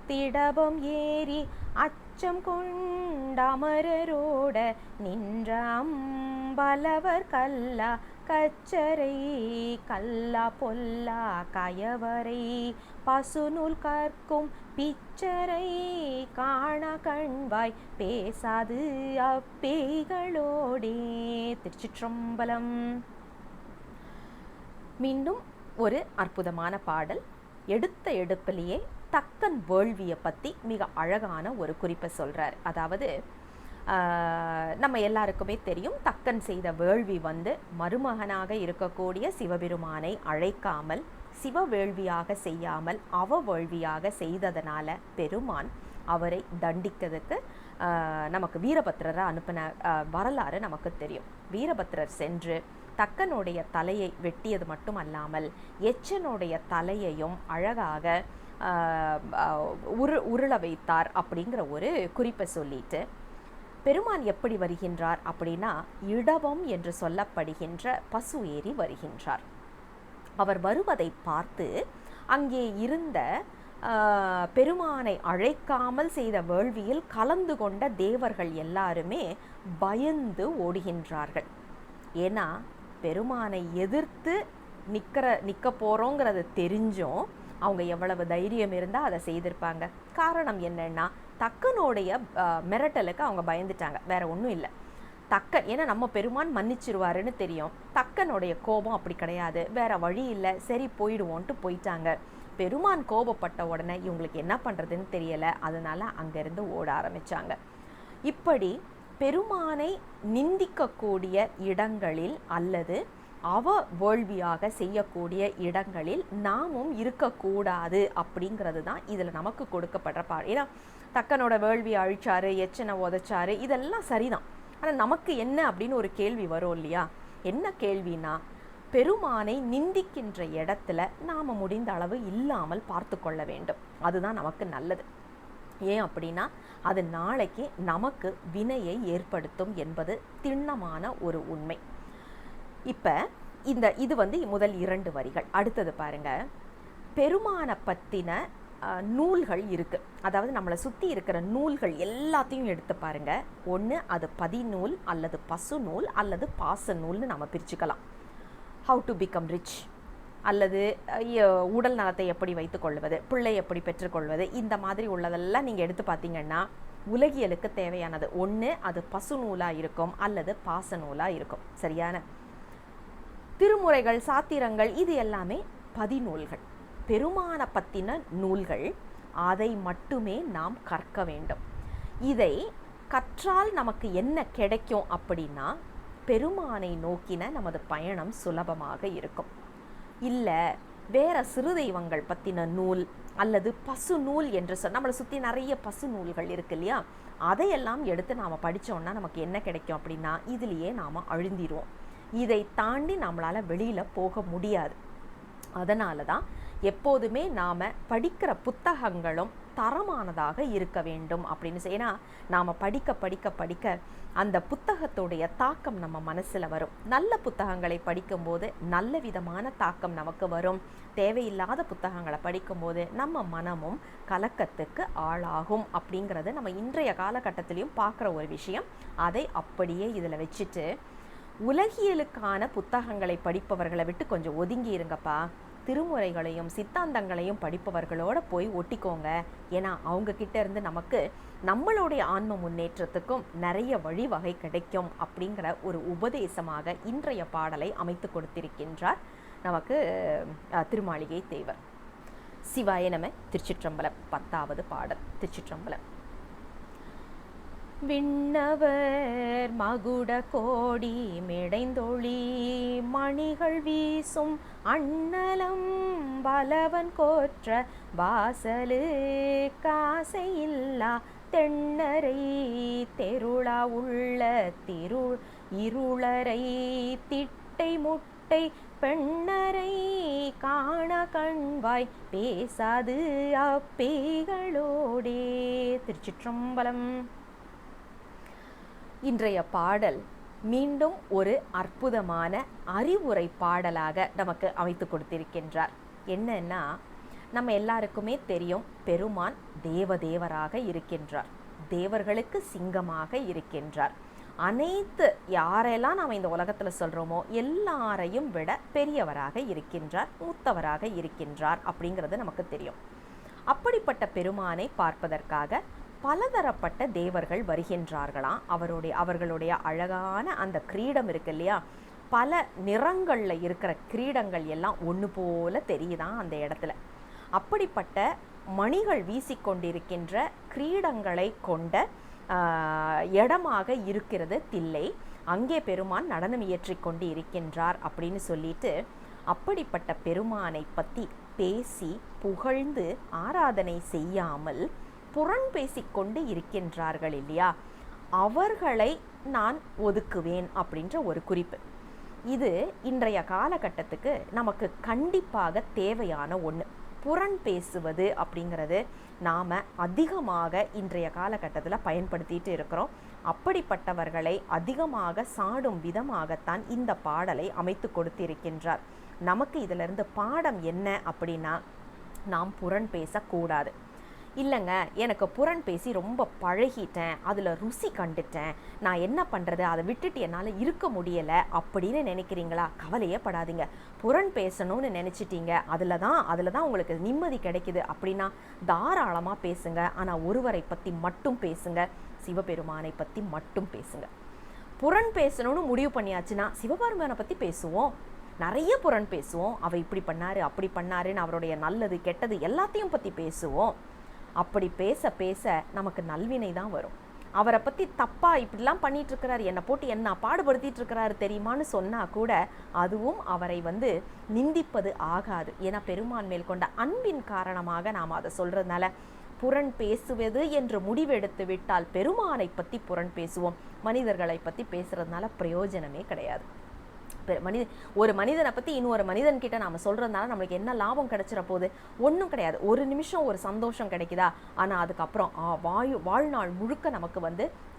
திடபம் ஏறி அச்சம் கொண்டமரோட நின்ற அம்பலவர் கல்லா கச்சரை கல்லா பொல்லா கயவரை பசுநூல் கற்கும் பிச்சரை காண கண்வாய் பேசாது அப்பேய்களோடே. திருச்சிற்றம்பலம். மீண்டும் ஒரு அற்புதமான பாடல். எடுத்த எடுப்பிலேயே தக்கன் வேள்வியை பற்றி மிக அழகான ஒரு குறிப்பை சொல்கிறார். அதாவது நம்ம எல்லாருக்குமே தெரியும், தக்கன் செய்த வேள்வி மருமகனாக இருக்கக்கூடிய சிவபெருமானை அழைக்காமல் சிவ வேள்வியாக செய்யாமல் அவ வேள்வியாக செய்ததனால பெருமான் அவரை தண்டிக்கிறதுக்கு நமக்கு வீரபத்திரரை அனுப்பின வரலாறு நமக்கு தெரியும். வீரபத்திரர் சென்று தக்கனுடைய தலையை வெட்டியது மட்டும் அல்லாமல் எச்சனுடைய தலையையும் அழகாக உருள வைத்தார் அப்படிங்கிற ஒரு குறிப்பை சொல்லிட்டு, பெருமான் எப்படி வருகின்றார் அப்படின்னா இடபம் என்று சொல்லப்படுகின்ற பசு ஏறி வருகின்றார். அவர் வருவதை பார்த்து அங்கே இருந்த பெருமானை அழைக்காமல் செய்த வேள்வியில் கலந்து கொண்ட தேவர்கள் எல்லாருமே பயந்து ஓடுகின்றார்கள். ஏன்னா பெருமானை எதிர்த்து நிற்க போகிறோங்கிறது தெரிஞ்சும் அவங்க எவ்வளவு தைரியம் இருந்தால் அதை செய்திருப்பாங்க. காரணம் என்னன்னா, தக்கனுடைய மிரட்டலுக்கு அவங்க பயந்துட்டாங்க, வேற ஒன்றும் இல்லை. தக்கன், ஏன்னா நம்ம பெருமான் மன்னிச்சிருவாருன்னு தெரியும். தக்கனுடைய கோபம் அப்படி கிடையாது, வேற வழி இல்லை, சரி போயிடுவோன்ட்டு போயிட்டாங்க. பெருமான் கோபப்பட்ட உடனே இவங்களுக்கு என்ன பண்ணுறதுன்னு தெரியலை, அதனால அங்கேருந்து ஓட ஆரம்பித்தாங்க. இப்படி பெருமானை நிந்திக்கக்கூடிய இடங்களில் அல்லது அவ வேள்வியாக செய்யக்கூடிய இடங்களில் நாமும் இருக்கக்கூடாது அப்படிங்கிறது தான் இதில் நமக்கு கொடுக்கப்படுற பாடம். ஏன்னா தக்கனோட வேள்வியை அழிச்சாரு, எச்சனை உதைச்சாரு, இதெல்லாம் சரிதான். ஆனால் நமக்கு என்ன அப்படின்னு ஒரு கேள்வி வரும் இல்லையா? என்ன கேள்வினா, பெருமானை நிந்திக்கின்ற இடத்துல நாம் முடிந்த அளவு இல்லாமல் பார்த்து கொள்ள வேண்டும். அதுதான் நமக்கு நல்லது. ஏன் அப்படின்னா அது நாளைக்கு நமக்கு வினையை ஏற்படுத்தும் என்பது திண்ணமான ஒரு உண்மை. இப்போ இது முதல் 2 வரிகள். அடுத்தது பாருங்க, பெருமானை பற்றின நூல்கள் இருக்கு. அதாவது நம்மளை சுற்றி இருக்கிற நூல்கள் எல்லாத்தையும் எடுத்து பாருங்க. ஒன்று அது பதிநூல் அல்லது பசு நூல் அல்லது பாச நூல்னு நம்ம பிரிச்சுக்கலாம். ஹவு டு பிகம் ரிச் அல்லது உடல் நலத்தை எப்படி வைத்து கொள்வது, பிள்ளை எப்படி பெற்றுக்கொள்வது, இந்த மாதிரி உள்ளதெல்லாம் நீங்கள் எடுத்து பார்த்தீங்கன்னா உலகியலுக்கு தேவையானது ஒன்று அது பசு நூலாக இருக்கும் அல்லது பாச நூலாக இருக்கும். சரியான திருமுறைகள், சாத்திரங்கள், இது எல்லாமே பதிநூல்கள். பெருமானை பற்றின நூல்கள், அதை மட்டுமே நாம் கற்க வேண்டும். இதை கற்றால் நமக்கு என்ன கிடைக்கும் அப்படின்னா, பெருமானை நோக்கின நமது பயணம் சுலபமாக இருக்கும். இல்லை வேற சிறு தெய்வங்கள் பற்றின நூல் அல்லது பசு நூல் என்று நம்மளை சுற்றி நிறைய பசு நூல்கள் இருக்கு இல்லையா, அதையெல்லாம் எடுத்து நாம் படித்தோம்னா நமக்கு என்ன கிடைக்கும் அப்படின்னா, இதுலேயே நாம் அழுந்திடுவோம். இதை தாண்டி நம்மளால் வெளியில் போக முடியாது. அதனால தான் எப்போதுமே நாம் படிக்கிற புத்தகங்களும் தரமானதாக இருக்க வேண்டும் அப்படின்னு ஏன்னா நாம் படிக்க படிக்க படிக்க அந்த புத்தகத்துடைய தாக்கம் நம்ம மனசில் வரும். நல்ல புத்தகங்களை படிக்கும்போது நல்ல விதமான தாக்கம் நமக்கு வரும். தேவையில்லாத புத்தகங்களை படிக்கும்போது நம்ம மனமும் கலக்கத்துக்கு ஆளாகும். அப்படிங்கிறது நம்ம இன்றைய காலகட்டத்திலையும் பார்க்குற ஒரு விஷயம். அதை அப்படியே இதில் வச்சுட்டு உலகியலுக்கான புத்தகங்களை படிப்பவர்களை விட்டு கொஞ்சம் ஒதுங்கி இருங்கப்பா. திருமுறைகளையும் சித்தாந்தங்களையும் படிப்பவர்களோட போய் ஒட்டிக்கோங்க. ஏன்னா அவங்க கிட்ட இருந்து நமக்கு நம்மளுடைய ஆன்ம முன்னேற்றத்துக்கும் நிறைய வழிவகை கிடைக்கும் அப்படிங்கிற ஒரு உபதேசமாக இன்றைய பாடலை அமைத்து கொடுத்திருக்கின்றார் நமக்கு திருமாளிகை தேவர். சிவாய நம. திருச்சிற்றம்பலம். 10வது பாடல். திருச்சிற்றம்பலம். விண்ணவர் மகுட கோடி மிடைந்தொழி மணிகள் வீசும் அண்ணலம் பலவன் கோற்ற வாசலு காசையில்லா தென்னரை தெருளா உள்ள இருளரை திட்டை முட்டை பெண்ணரை காண கண்வாய் பேசாது அப்பேகளோடே. திருச்சிற்றம்பலம். இன்றைய பாடல் மீண்டும் ஒரு அற்புதமான அறிவுரை பாடலாக நமக்கு அமைத்து கொடுத்திருக்கின்றார். என்னன்னா, நம்ம எல்லாருக்குமே தெரியும், பெருமான் தேவதேவராக இருக்கின்றார், தேவர்களுக்கு சிங்கமாக இருக்கின்றார். அனைத்து யாரெல்லாம் நாம் இந்த உலகத்தில் சொல்கிறோமோ எல்லாரையும் விட பெரியவராக இருக்கின்றார், மூத்தவராக இருக்கின்றார் அப்படிங்கிறது நமக்கு தெரியும். அப்படிப்பட்ட பெருமானை பார்ப்பதற்காக பலதரப்பட்ட தேவர்கள் வருகின்றார்களாம். அவர்களுடைய அழகான அந்த கிரீடம் இருக்கு இல்லையா, பல நிறங்களில் இருக்கிற கிரீடங்கள் எல்லாம் ஒன்று போல தெரியுதான் அந்த இடத்துல. அப்படிப்பட்ட மணிகள் வீசிக்கொண்டிருக்கின்ற கிரீடங்களை கொண்ட இடமாக இருக்கிறது தில்லை. அங்கே பெருமான் நடனம் இயற்றிக்கொண்டு இருக்கின்றார் அப்படின்னு சொல்லிட்டு, அப்படிப்பட்ட பெருமானை பற்றி பேசி புகழ்ந்து ஆராதனை செய்யாமல் புறம் பேசிக்கொண்டு இருக்கின்றார்கள் இல்லையா, அவர்களை நான் ஒதுக்குவேன் அப்படின்ற ஒரு குறிப்பு. இது இன்றைய காலகட்டத்துக்கு நமக்கு கண்டிப்பாக தேவையான ஒன்று. புறம் பேசுவது அப்படிங்கிறது நாம் அதிகமாக இன்றைய காலகட்டத்தில் பயன்படுத்திட்டு இருக்கிறோம். அப்படிப்பட்டவர்களை அதிகமாக சாடும் விதமாகத்தான் இந்த பாடலை அமைத்து கொடுத்திருக்கின்றார். நமக்கு இதிலிருந்து பாடம் என்ன அப்படின்னா, நாம் புறம் பேசக்கூடாது. இல்லைங்க, எனக்கு புறம் பேசி ரொம்ப பழகிட்டேன், அதில் ருசி கண்டுட்டேன், நான் என்ன பண்ணுறது, அதை விட்டுட்டு என்னால் இருக்க முடியலை அப்படின்னு நினைக்கிறீங்களா? கவலையே படாதீங்க. புறம் பேசணும்னு நினச்சிட்டீங்க, அதில் தான் உங்களுக்கு நிம்மதி கிடைக்குது அப்படின்னா தாராளமாக பேசுங்க. ஆனால் ஒருவரை பற்றி மட்டும் பேசுங்க, சிவபெருமானை பற்றி மட்டும் பேசுங்க. புறம் பேசணும்னு முடிவு பண்ணியாச்சுன்னா சிவபெருமானை பற்றி பேசுவோம், நிறைய புறம் பேசுவோம். அவர் இப்படி பண்ணாரு அப்படி பண்ணாருன்னு அவருடைய நல்லது கெட்டது எல்லாத்தையும் பற்றி பேசுவோம். அப்படி பேச பேச நமக்கு நல்வினை தான் வரும். அவரை பற்றி தப்பாக இப்படிலாம் பண்ணிட்டு இருக்கிறாரு, என்னை போட்டு என்ன பாடுபடுத்திட்டு இருக்கிறாரு தெரியுமான்னு சொன்னால் கூட அதுவும் அவரை நிந்திப்பது ஆகாது. ஏன்னா பெருமான் மேல் கொண்ட அன்பின் காரணமாக நாம் அதை சொல்கிறதுனால புறம் பேசுவது என்று முடிவெடுத்து விட்டால் பெருமானை பற்றி புறம் பேசுவோம். மனிதர்களை பற்றி பேசுறதுனால பிரயோஜனமே கிடையாது. ஒரு மனிதனை பற்றி இன்னொரு மனிதன்கிட்ட நாம் சொல்கிறதுனால நம்மளுக்கு என்ன லாபம் கிடைச்சிட போகுது? ஒன்றும் கிடையாது. ஒரு நிமிஷம் ஒரு சந்தோஷம் கிடைக்குதா, ஆனால் அதுக்கப்புறம் வாழ்நாள் முழுக்க நமக்கு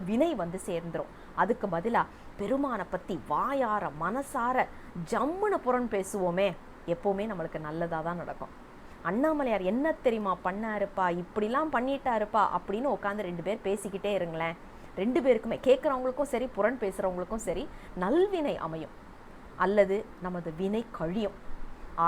வினை சேர்ந்துடும். அதுக்கு பதிலாக பெருமானை பற்றி வாயார மனசார ஜம்முன்னு புறம் பேசுவோமே, எப்போவுமே நம்மளுக்கு நல்லதாக தான் நடக்கும். அண்ணாமலையார் என்ன தெரியுமா பண்ணாருப்பா, இப்படிலாம் பண்ணிட்டாருப்பா அப்படின்னு உட்காந்து 2 பேர் பேசிக்கிட்டே இருங்களேன். 2 பேருக்குமே, கேட்குறவங்களுக்கும் சரி புறம் பேசுகிறவங்களுக்கும் சரி, நல்வினை அமையும் அல்லது நமது வினை கழியும்.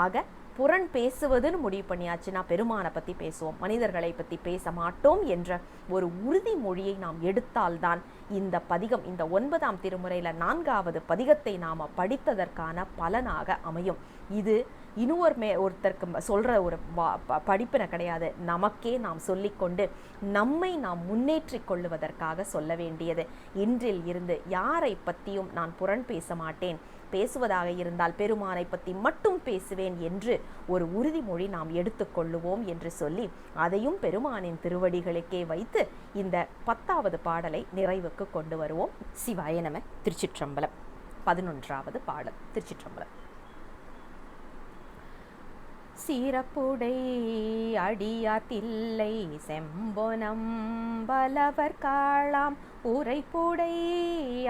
ஆக புறம் பேசுவதுன்னு முடிவு பண்ணியாச்சுன்னா பெருமானை பற்றி பேசுவோம், மனிதர்களை பற்றி பேச மாட்டோம் என்ற ஒரு உறுதிமொழியை நாம் எடுத்தால்தான் இந்த பதிகம், இந்த 9ஆம் திருமுறையில் 4வது பதிகத்தை நாம் படித்ததற்கான பலனாக அமையும். இது ஒருத்தருக்கு சொல்கிற ஒரு படிப்பினை கிடையாது, நமக்கே நாம் சொல்லிக்கொண்டு நம்மை நாம் முன்னேற்றி கொள்ளுவதற்காக சொல்ல வேண்டியது. இன்றில் இருந்து யாரை பற்றியும் நான் புறம் பேச மாட்டேன், பேசுவதாக இருந்தால் பெருமானை பற்றி மட்டும் பேசுவேன் என்று ஒரு உறுதிமொழி நாம் எடுத்துக்கொள்ளுவோம் என்று சொல்லி அதையும் பெருமானின் திருவடிகளுக்கே வைத்து இந்த 10வது பாடலை நிறைவுக்கு கொண்டு வருவோம். சிவாய நம. திருச்சிற்றம்பலம். 11வது பாடல். திருச்சிற்றம்பலம். சீரப்புடை அடியார் தில்லை செம்பொனம் பலவர் காளாம் உரைப்புடை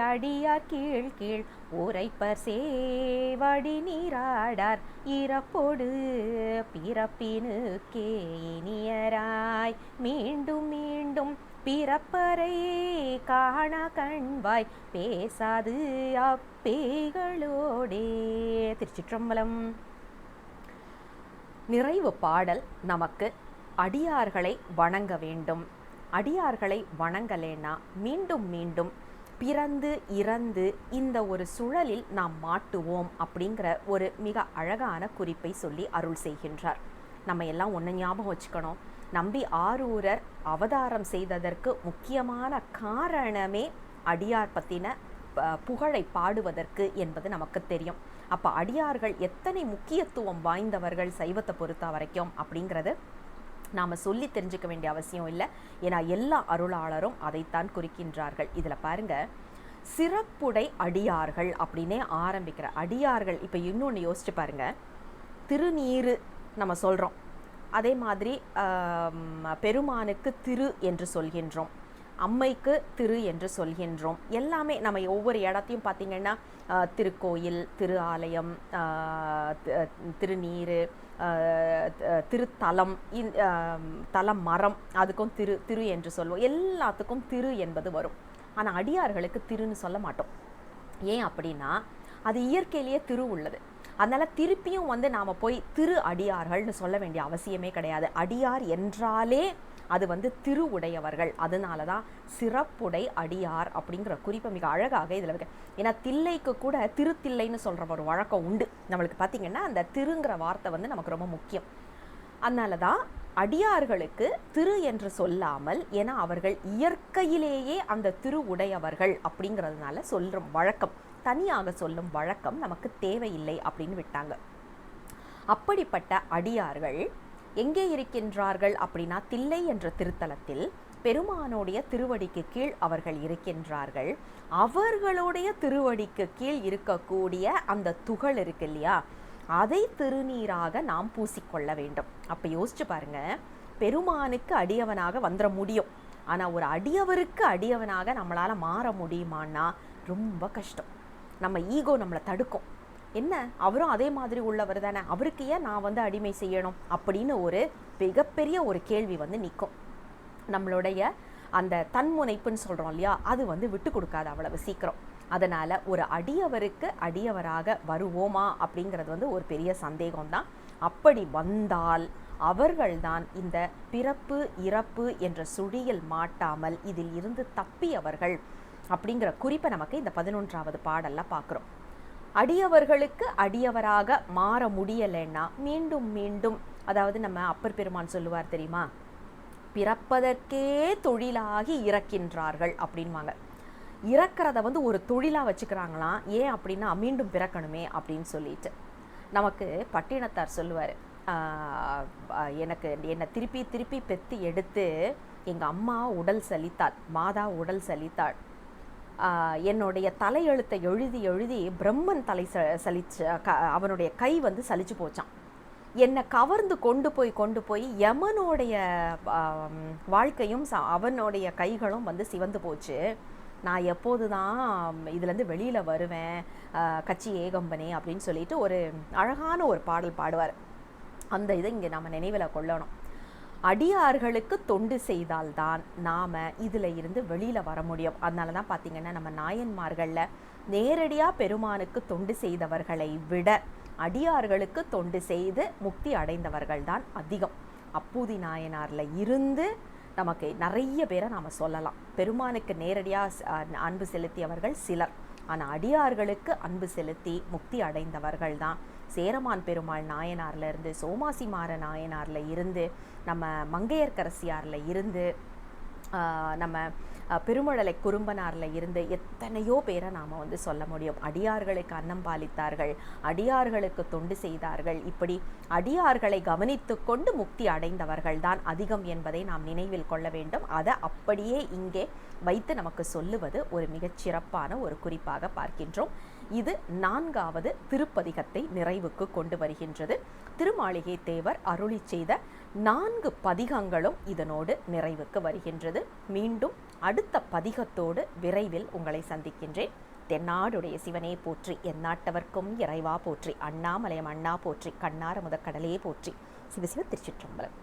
அடியார் கீழ் கீழ் உரைப்பர் சேவடி நீராடார் இறப்பொடு பிறப்பினுக்கே இனியராய் மீண்டும் மீண்டும் பிறப்பரை காண கண்வாய் பேசாது அப்பேகளோடே. திருச்சிற்றம்பலம். நிறைவு பாடல் நமக்கு அடியார்களை வணங்க வேண்டும். அடியார்களை வணங்கலேன்னா மீண்டும் மீண்டும் பிறந்து இறந்து இந்த ஒரு சுழலில் நாம் மாட்டுவோம் அப்படிங்கிற ஒரு மிக அழகான குறிப்பை சொல்லி அருள் செய்கின்றார். நம்ம எல்லாம் ஒன்று ஞாபகம் வச்சுக்கணும். நம்பி ஆரூரர் அவதாரம் செய்ததற்கு முக்கியமான காரணமே அடியார் பற்றின புகழை பாடுவதற்கு என்பது நமக்கு தெரியும். அப்போ அடியார்கள் எத்தனை முக்கியத்துவம் வாய்ந்தவர்கள் சைவத்தை பொறுத்த வரைக்கும் அப்படிங்கிறது நாம் சொல்லி தெரிஞ்சுக்க வேண்டிய அவசியம் இல்லை. ஏன்னா எல்லா அருளாளரும் அதைத்தான் குறிக்கின்றார்கள். இதில் பாருங்க, சிறப்புடை அடியார்கள் அப்படின்னே ஆரம்பிக்கிற அடியார்கள். இப்போ இன்னொன்று யோசிச்சு பாருங்க, திருநீரு நம்ம சொல்கிறோம், அதே மாதிரி பெருமானுக்கு திரு என்று சொல்கின்றோம், அம்மைக்கு திரு என்று சொல்கின்றோம். எல்லாமே நம்ம ஒவ்வொரு இடத்தையும் பார்த்திங்கன்னா திருக்கோயில், திரு ஆலயம், திருநீரு, திருத்தலம், தலம் மரம், அதுக்கும் திரு திரு என்று சொல்லுவோம். எல்லாத்துக்கும் திரு என்பது வரும். ஆனால் அடியார்களுக்கு திருன்னு சொல்ல மாட்டோம். ஏன் அப்படின்னா அது இயற்கையிலேயே திரு உள்ளது. அதனால் திருப்பியும் நாம் போய் திரு அடியார்கள்னு சொல்ல வேண்டிய அவசியமே கிடையாது. அடியார் என்றாலே அது திரு உடையவர்கள். அதனால தான் சிறப்புடை அடியார் அப்படிங்கிற குறிப்பை மிக அழகாக இதில் இருக்கு. ஏன்னா தில்லைக்கு கூட திருத்தில்லைன்னு சொல்கிற ஒரு வழக்கம் உண்டு. நம்மளுக்கு பார்த்திங்கன்னா அந்த திருங்கிற வார்த்தை நமக்கு ரொம்ப முக்கியம். அதனால தான் அடியார்களுக்கு திரு என்று சொல்லாமல், ஏன்னா அவர்கள் இயற்கையிலேயே அந்த திரு உடையவர்கள் அப்படிங்கிறதுனால சொல்கிற வழக்கம், தனியாக சொல்லும் வழக்கம் நமக்கு தேவையில்லை அப்படின்னு விட்டாங்க. அப்படிப்பட்ட அடியார்கள் எங்கே இருக்கின்றார்கள் அப்படின்னா தில்லை என்ற திருத்தலத்தில் பெருமானுடைய திருவடிக்கு கீழ் அவர்கள் இருக்கின்றார்கள். அவர்களுடைய திருவடிக்கு கீழ் இருக்கக்கூடிய அந்த துகள் இருக்கு இல்லையா, அதை திருநீராக நாம் பூசிக்கொள்ள வேண்டும். அப்போ யோசிச்சு பாருங்க, பெருமானுக்கு அடியவனாக வந்துட முடியும், ஆனால் ஒரு அடியவருக்கு அடியவனாக நம்மளால் மாற முடியுமான்னா ரொம்ப கஷ்டம். நம்ம ஈகோ நம்மளை தடுக்கும். என்ன, அவரும் அதே மாதிரி உள்ளவர் தானே, அவருக்கு ஏன் நான் அடிமை செய்யணும் அப்படின்னு ஒரு மிகப்பெரிய ஒரு கேள்வி நிற்கும். நம்மளுடைய அந்த தன்முனைப்புன்னு சொல்கிறோம் இல்லையா, அது விட்டு கொடுக்காது அவ்வளவு சீக்கிரம். அதனால் ஒரு அடியவருக்கு அடியவராக வருவோமா அப்படிங்கிறது ஒரு பெரிய சந்தேகம்தான். அப்படி வந்தால் அவர்கள்தான் இந்த பிறப்பு இறப்பு என்ற சுழியில் மாட்டாமல் இதில் இருந்து தப்பியவர்கள் அப்படிங்கிற குறிப்பை நமக்கு இந்த 11வது பாடலில் பார்க்குறோம். அடியவர்களுக்கு அடியவராக மாற முடியலைன்னா மீண்டும் மீண்டும், அதாவது நம்ம அப்பர் பெருமான் சொல்லுவார் தெரியுமா, பிறப்பதற்கே தொழிலாகி இறக்கின்றார்கள் அப்படின்வாங்க. இறக்கிறத ஒரு தொழிலாக வச்சுக்கிறாங்களாம். ஏன் அப்படின்னா மீண்டும் பிறக்கணுமே அப்படின்னு சொல்லிட்டு. நமக்கு பட்டினத்தார் சொல்லுவார், என்னை திருப்பி திருப்பி பெத்து எடுத்து எங்கள் அம்மா உடல் சலித்தாள், மாதா உடல் சலித்தாள், என்னுடைய தலையெழுத்தை எழுதி எழுதி பிரம்மன் தலை அவனுடைய கை சலிச்சு போச்சான். என்னை கவர்ந்து கொண்டு போய் யமனுடைய வாழ்க்கையும் அவனுடைய கைகளும் சிவந்து போச்சு. நான் எப்போது தான் இதுலேருந்து வெளியில் வருவேன் கச்சி ஏகம்பனே அப்படின்னு சொல்லிட்டு ஒரு அழகான ஒரு பாடல் பாடுவார். அந்த இதை இங்கே நம்ம நினைவில் கொள்ளணும். அடியார்களுக்கு தொண்டு செய்தால்தான் நாம் இதில் இருந்து வெளியில் வர முடியும். அதனால தான் பார்த்திங்கன்னா நம்ம நாயன்மார்களில் நேரடியாக பெருமானுக்கு தொண்டு செய்தவர்களை விட அடியார்களுக்கு தொண்டு செய்து முக்தி அடைந்தவர்கள் தான் அதிகம். அப்பூதி நாயனாரில் இருந்து நமக்கு நிறைய பேரை நாம் சொல்லலாம். பெருமானுக்கு நேரடியாக அன்பு செலுத்தியவர்கள் சிலர், ஆனால் அடியார்களுக்கு அன்பு செலுத்தி முக்தி அடைந்தவர்கள் தான் சேரமான் பெருமாள் நாயனாரில் இருந்து, சோமாசிமார நாயனாரில் இருந்து, நம்ம மங்கையர்க்கரசியாரில் இருந்து, நம்ம பெருமழலை குறும்பனாரில் இருந்து எத்தனையோ பேரை நாம் சொல்ல முடியும். அடியார்களுக்கு அன்னம் பாலித்தார்கள், அடியார்களுக்கு தொண்டு செய்தார்கள். இப்படி அடியார்களை கவனித்து கொண்டு முக்தி அடைந்தவர்கள் தான் அதிகம் என்பதை நாம் நினைவில் கொள்ள வேண்டும். அதை அப்படியே இங்கே வைத்து நமக்கு சொல்லுவது ஒரு மிகச்சிறப்பான ஒரு குறிப்பாக பார்க்கின்றோம். இது 4வது திருப்பதிகத்தை நிறைவுக்கு கொண்டு வருகின்றது. திருமாளிகை தேவர் அருளி செய்த 4 பதிகங்களும் இதனோடு நிறைவுக்கு வருகின்றது. மீண்டும் அடுத்த பதிகத்தோடு விரைவில் உங்களை சந்திக்கின்றேன். தென்னாடுடைய சிவனே போற்றி, எந்நாட்டவர்க்கும் இறைவா போற்றி, அண்ணாமலையம் அண்ணா போற்றி, கண்ணார முதற்கடலே போற்றி. சிவசிவ திருச்சிற்றம்பலம்.